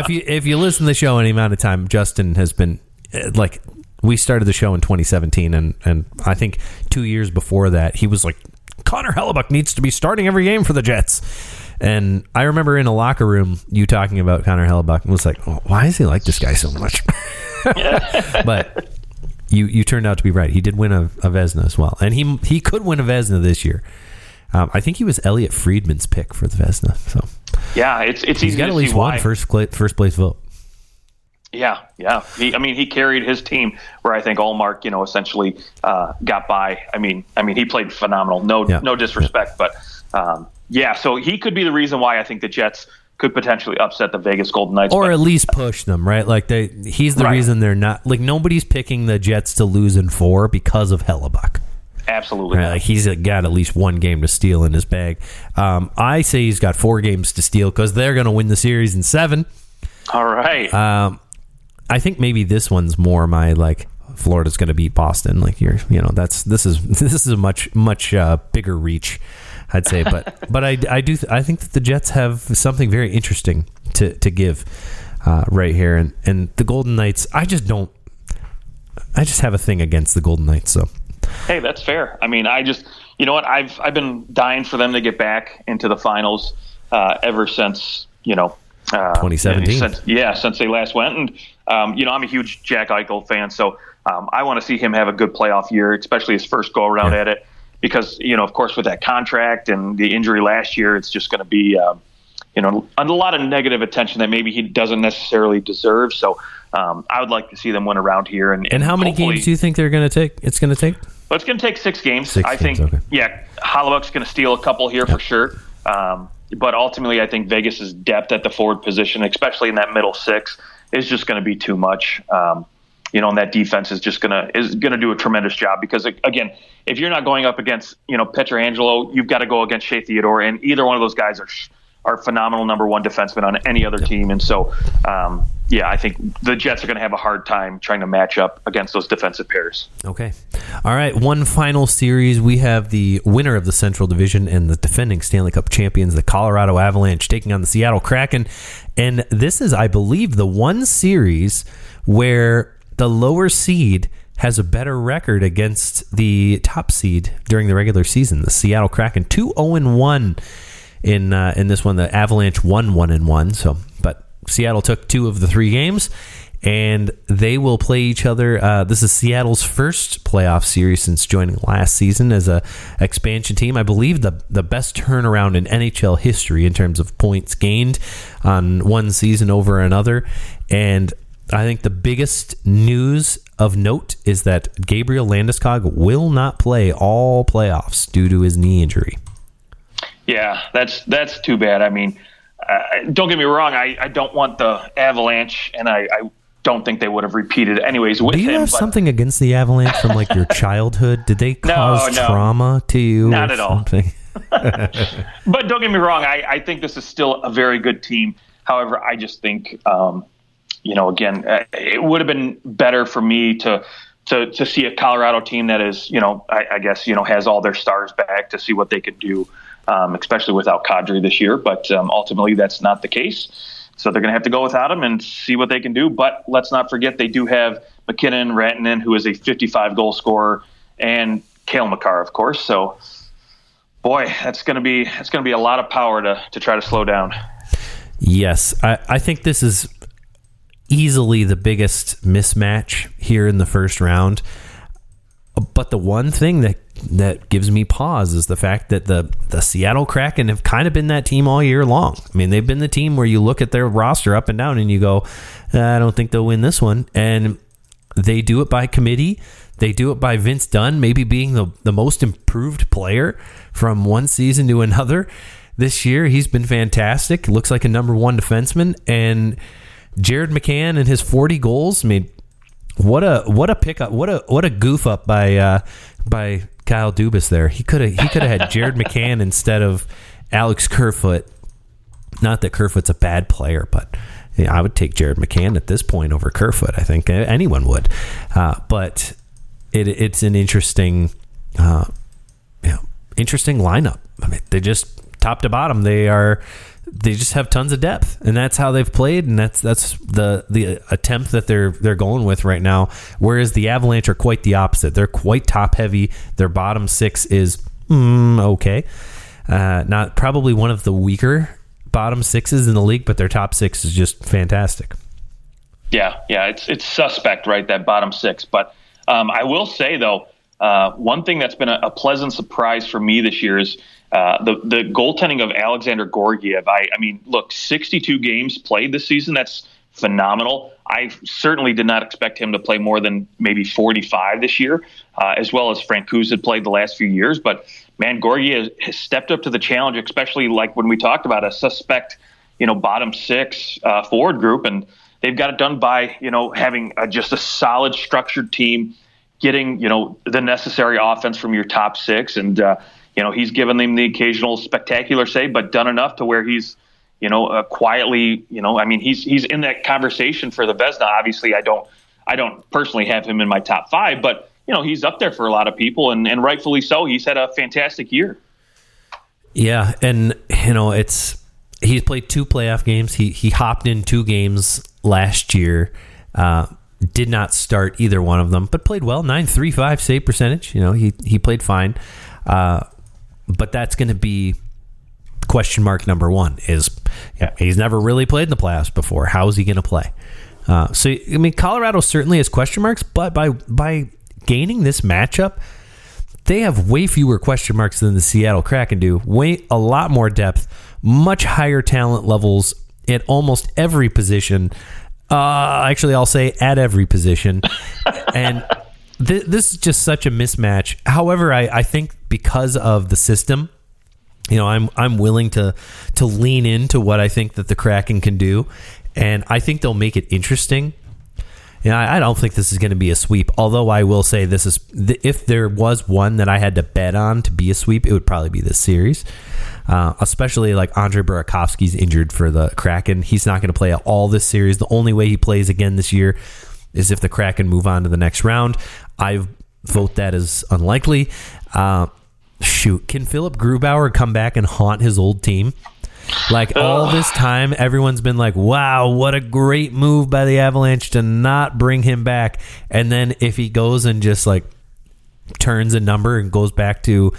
If you listen to the show any amount of time, Justin has been we started the show in 2017, and I think 2 years before that, he was like, Connor Hellebuyck needs to be starting every game for the Jets. And I remember in a locker room you talking about Connor Hellebuyck and was like, oh, why is he like this guy so much? But you turned out to be right. He did win a Vezina as well. And he could win a Vezina this year. I think he was Elliot Friedman's pick for the Vezina. So yeah, it's easy. He's got at least one first place vote. Yeah. He carried his team where I think Allmark, essentially got by. I mean, he played phenomenal. No disrespect, but so he could be the reason why I think the Jets could potentially upset the Vegas Golden Knights, or at least push them. Right, he's the reason they're not nobody's picking the Jets to lose in 4 because of Hellebuyck. Absolutely, right? He's got at least one game to steal in his bag. I say he's got 4 games to steal because they're going to win the series in 7. All right. I think maybe this one's more my Florida's going to beat Boston. This is a much bigger reach, I'd say. But I think that the Jets have something very interesting to give right here, and the Golden Knights. I just have a thing against the Golden Knights. So hey, that's fair. I mean, I've been dying for them to get back into the finals ever since 2017. Since they last went. And, I'm a huge Jack Eichel fan, so I want to see him have a good playoff year, especially his first go-around at it. Because, of course, with that contract and the injury last year, it's just going to be, a lot of negative attention that maybe he doesn't necessarily deserve. So I would like to see them win around here. And how many games do you think they're going to take? It's going to take? Well, it's going to take 6 games. 6 I think, games, okay. Hollywood's going to steal a couple here for sure. But ultimately, I think Vegas's depth at the forward position, especially in that middle 6, is just going to be too much. And that defense is just gonna do a tremendous job because, again, if you're not going up against Pietrangelo, you've got to go against Shea Theodore, and either one of those guys are phenomenal number 1 defensemen on any other team. And so, I think the Jets are going to have a hard time trying to match up against those defensive pairs. Okay. All right. One final series. We have the winner of the Central Division and the defending Stanley Cup champions, the Colorado Avalanche, taking on the Seattle Kraken. And this is, I believe, the one series where the lower seed has a better record against the top seed during the regular season. The Seattle Kraken 2-0-1 in this one. The Avalanche won 1-1. So, but Seattle took 2 of the 3 games, and they will play each other. This is Seattle's first playoff series since joining last season as a expansion team. I believe the best turnaround in NHL history in terms of points gained on one season over another. And I think the biggest news of note is that Gabriel Landeskog will not play all playoffs due to his knee injury. Yeah, that's too bad. I mean, don't get me wrong. I don't want the Avalanche, and I don't think they would have repeaed it anyways with him. Do you have something against the Avalanche from like your childhood? Did they cause trauma to you? Not at all. But don't get me wrong. I think this is still a very good team. However, I just think again, it would have been better for me to see a Colorado team that is, I guess, has all their stars back to see what they could do, especially without Kadri this year. But ultimately, that's not the case. So they're going to have to go without him and see what they can do. But let's not forget they do have McKinnon, Rantanen, who is a 55-goal scorer, and Cale Makar, of course. So, boy, it's going to be a lot of power to try to slow down. Yes, I think this is easily the biggest mismatch here in the first round. But the one thing that gives me pause is the fact that the Seattle Kraken have kind of been that team all year long. I mean, they've been the team where you look at their roster up and down and you go, I don't think they'll win this one. And they do it by committee. They do it by Vince Dunn maybe being the most improved player from one season to another. This year, he's been fantastic. Looks like a number 1 defenseman. And Jared McCann and his 40 goals. I mean, what a pickup! What a goof up by Kyle Dubas there. He could have had Jared McCann instead of Alex Kerfoot. Not that Kerfoot's a bad player, but I would take Jared McCann at this point over Kerfoot. I think anyone would. But it's an interesting lineup. I mean, they just top to bottom. They just have tons of depth, and that's how they've played, and that's the attempt that they're going with right now. Whereas the Avalanche are quite the opposite. They're quite top heavy. Their bottom 6 is okay, not probably one of the weaker bottom 6s in the league, but their top 6 is just fantastic. Yeah, it's suspect, right? That bottom 6, but I will say though, one thing that's been a pleasant surprise for me this year is the goaltending of Alexander Georgiev. I mean, look, 62 games played this season. That's phenomenal. I certainly did not expect him to play more than maybe 45 this year, as well as Francouz had played the last few years. But, man, Georgiev has stepped up to the challenge, especially like when we talked about a suspect, bottom 6 forward group. And they've got it done by, having just a solid structured team, getting, the necessary offense from your top 6. And, he's given them the occasional spectacular save, but done enough to where he's, quietly, he's in that conversation for the Vezina. Obviously, I don't personally have him in my top 5, but, he's up there for a lot of people, and rightfully so. He's had a fantastic year. Yeah, and, he's played 2 playoff games. He hopped in 2 games last year. Did not start either one of them, but played well. 9.35 save percentage. He played fine. But that's going to be question mark number one. He's never really played in the playoffs before. How is he going to play? So I mean, Colorado certainly has question marks, but by gaining this matchup, they have way fewer question marks than the Seattle Kraken do. A lot more depth, much higher talent levels at almost every position. Actually, I'll say at every position. And this is just such a mismatch. However, I think because of the system, I'm willing to lean into what I think that the Kraken can do, and I think they'll make it interesting. I don't think this is going to be a sweep, although I will say this is, if there was one that I had to bet on to be a sweep, it would probably be this series. Especially like Andre Burakovsky's injured for the Kraken. He's not going to play all this series. The only way he plays again this year is if the Kraken move on to the next round. I vote that as unlikely. Can Philip Grubauer come back and haunt his old team? Like all this time, everyone's been like, wow, what a great move by the Avalanche to not bring him back. And then if he goes and just like turns a number and goes back to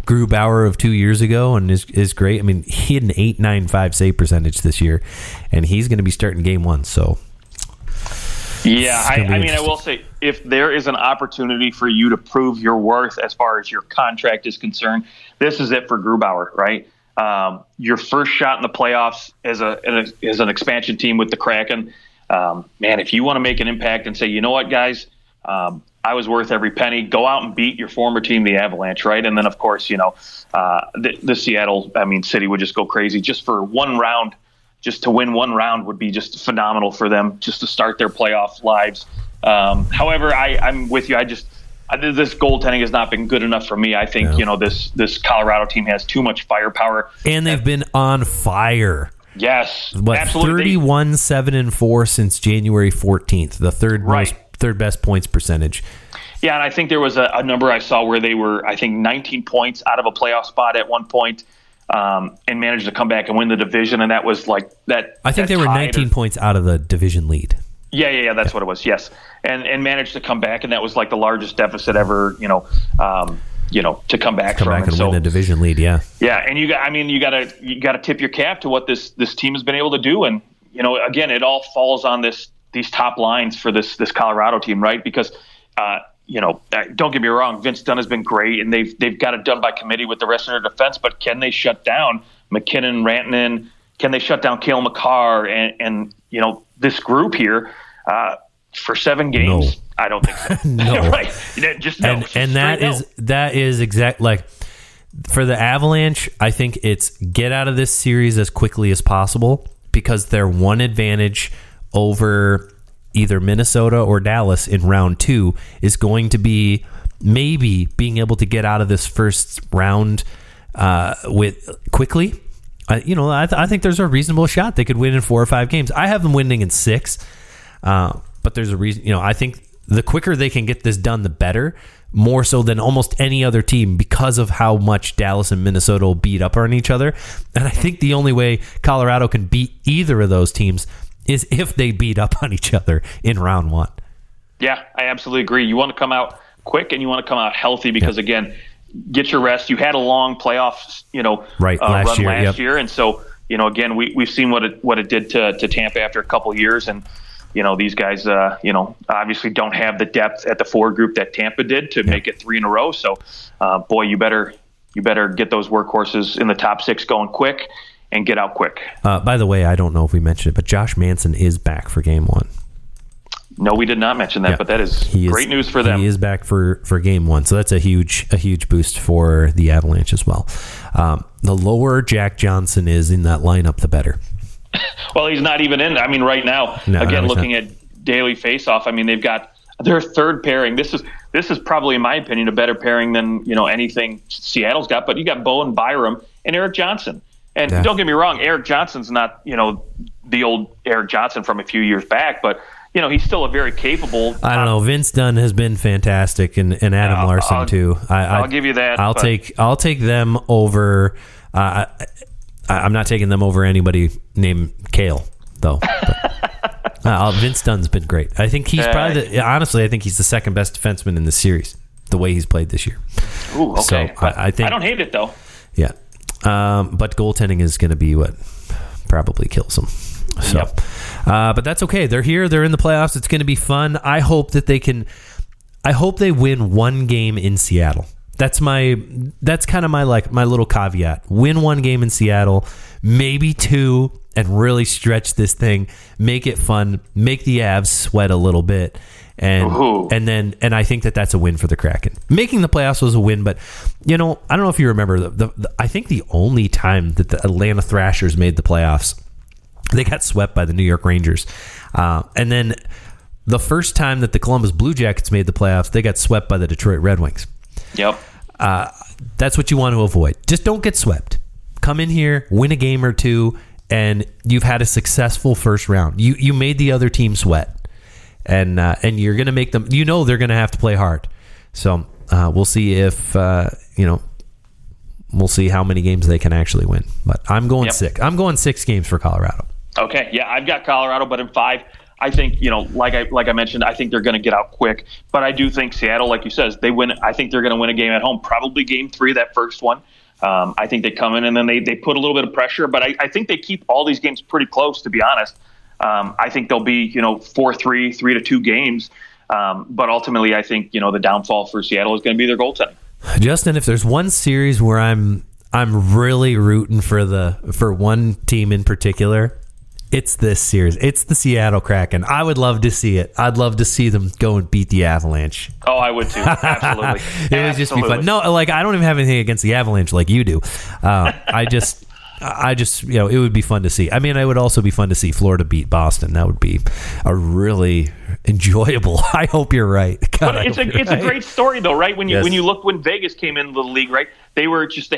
Grubauer of 2 years ago and is great. I mean, he had an .895 save percentage this year, and he's going to be starting game one. So, yeah, I mean, I will say, if there is an opportunity for you to prove your worth as far as your contract is concerned, this is it for Grubauer, right? Your first shot in the playoffs as an expansion team with the Kraken. Man, if you want to make an impact and say, you know what, guys, I was worth every penny, go out and beat your former team, the Avalanche, right? And then, of course, the Seattle, city would just go crazy just for one round. Just to win one round would be just phenomenal for them, just to start their playoff lives. However, I'm with you. This goaltending has not been good enough for me. I think, this Colorado team has too much firepower. And they've been on fire. Yes, absolutely. 31-7-4 since January 14th, the third best points percentage. Yeah, and I think there was a number I saw where they were, 19 points out of a playoff spot at one point, and managed to come back and win the division, and that was like that. I think they were 19 points out of the division lead. Yeah, that's what it was. Yes, and managed to come back, and that was like the largest deficit ever. To come back from and win the division lead. Yeah, and you got to tip your cap to what this team has been able to do, and again, it all falls on these top lines for this Colorado team, right? Because don't get me wrong, Vince Dunn has been great, and they've got it done by committee with the rest of their defense. But can they shut down McKinnon, Rantanen? Can they shut down Cale Makar and this group here for 7 games? No. I don't think so. No, right? Just no. And that is exact. Like for the Avalanche, I think it's get out of this series as quickly as possible, because their one advantage over either Minnesota or Dallas in round 2 is going to be maybe being able to get out of this first round with quickly. I think there's a reasonable shot they could win in 4 or 5 games. I have them winning in 6, but there's a reason. I think the quicker they can get this done, the better. More so than almost any other team, because of how much Dallas and Minnesota will beat up on each other. And I think the only way Colorado can beat either of those teams is if they beat up on each other in round 1. Yeah, I absolutely agree. You want to come out quick and you want to come out healthy, because again, get your rest. You had a long playoffs, last year, and so again, we've seen what it did to Tampa after a couple of years, and these guys, obviously don't have the depth at the forward group that Tampa did to make it 3 in a row. So, boy, you better get those workhorses in the top 6 going quick and get out quick. By the way, I don't know if we mentioned it, but Josh Manson is back for game 1. No, we did not mention that, but that is great news for them. He is back for game 1, so that's a huge boost for the Avalanche as well. The lower Jack Johnson is in that lineup, the better. Well, he's not even in. Right now, looking at daily face-off, they've got their third pairing. This is probably, in my opinion, a better pairing than anything Seattle's got. But you got Bowen Byram and Eric Johnson. And don't get me wrong, Eric Johnson's not the old Eric Johnson from a few years back, but he's still a very capable. I don't know. Vince Dunn has been fantastic, and Adam Larson too. I'll give you that. I'll take them over. I'm not taking them over anybody named Cale, though. Vince Dunn's been great. I think he's honestly, I think he's the second best defenseman in the series, the way he's played this year. Ooh, okay. So I think I don't hate it, though. Yeah. But goaltending is going to be what probably kills them. So, Yep. But that's okay. They're here. They're in the playoffs. It's going to be fun. I hope that I hope they win one game in Seattle. That's kind of my little caveat. Win one game in Seattle, maybe two, and really stretch this thing. Make it fun. Make the Avs sweat a little bit. And I think that's a win for the Kraken. Making the playoffs was a win, but I don't know if you remember I think the only time that the Atlanta Thrashers made the playoffs, they got swept by the New York Rangers. And then the first time that the Columbus Blue Jackets made the playoffs, they got swept by the Detroit Red Wings. Yep. That's what you want to avoid. Just don't get swept. Come in here, win a game or two, and you've had a successful first round. You made the other team sweat, and you're going to make them. They're going to have to play hard. So we'll see if we'll see how many games they can actually win. But I'm going 6. I'm going 6 games for Colorado. Okay, yeah, I've got Colorado, but in 5. I think, like I mentioned, I think they're going to get out quick. But I do think Seattle, like you said, they win. I think they're going to win a game at home, probably game 3, that first one. I think they come in and then they put a little bit of pressure. But I think they keep all these games pretty close, to be honest. I think they'll be, 4-3, 3-2 games. But ultimately, I think, the downfall for Seattle is going to be their goaltending. Justin, if there's one series where I'm really rooting for one team in particular, it's this series. It's the Seattle Kraken. I would love to see it. I'd love to see them go and beat the Avalanche. Oh, I would too. Absolutely. It would just be fun. No, I don't even have anything against the Avalanche like you do. I just, it would be fun to see. I mean, it would also be fun to see Florida beat Boston. That would be a really enjoyable. I hope you're right. God, but it's a great story though, right? When you look when Vegas came into the league, right? They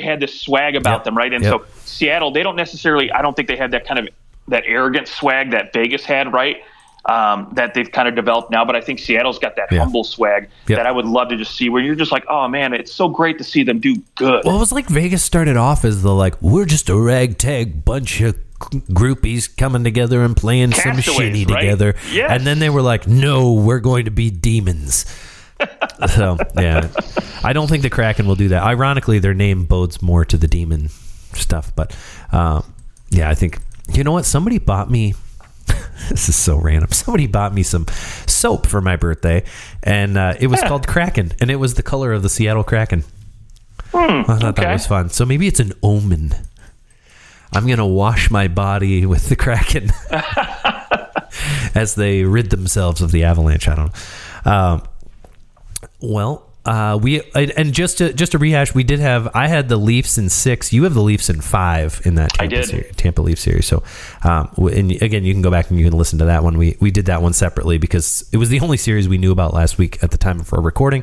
had this swag about them, right? And so Seattle, they don't necessarily. I don't think they had that kind of that arrogant swag that Vegas had, right? That they've kind of developed now. But I think Seattle's got that humble swag that I would love to just see, where you're just like, oh man, it's so great to see them do good. Well, it was like Vegas started off as we're just a ragtag bunch of groupies coming together and playing some shinny together. Yes. And then they were like, no, we're going to be demons. So, yeah. I don't think the Kraken will do that. Ironically, their name bodes more to the demon stuff. But, I think, you know what? Somebody bought me, this is so random. Somebody bought me some soap for my birthday, and it was called Kraken, and it was the color of the Seattle Kraken. I thought that was fun. So maybe it's an omen. I'm going to wash my body with the Kraken as they rid themselves of the Avalanche. I don't know. Just to rehash, I had the Leafs in 6. You have the Leafs in 5 in that Tampa Leafs series. So, and again, you can go back and you can listen to that one. We did that one separately because it was the only series we knew about last week at the time of our recording.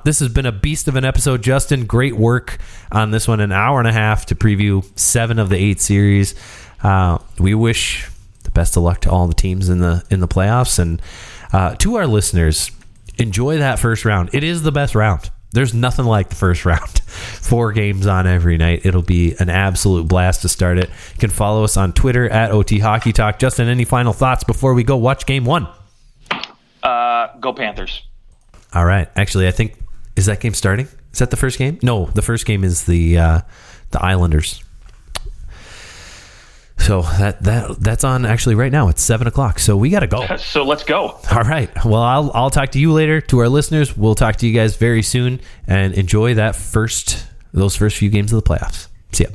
This has been a beast of an episode, Justin. Great work on this one. An hour and a half to preview 7 of the 8 series. We wish the best of luck to all the teams in the playoffs, and to our listeners. Enjoy that first round. It is the best round. There's nothing like the first round. 4 games on every night. It'll be an absolute blast to start it. You can follow us on Twitter at OT Hockey Talk. Justin, any final thoughts before we go watch game 1? Go Panthers. All right. Actually, I think, is that game starting? Is that the first game? No, the first game is the Islanders. So that's on actually right now. It's 7:00. So we got to go. So let's go. All right. Well, I'll talk to you later. To our listeners, we'll talk to you guys very soon, and enjoy those first few games of the playoffs. See ya.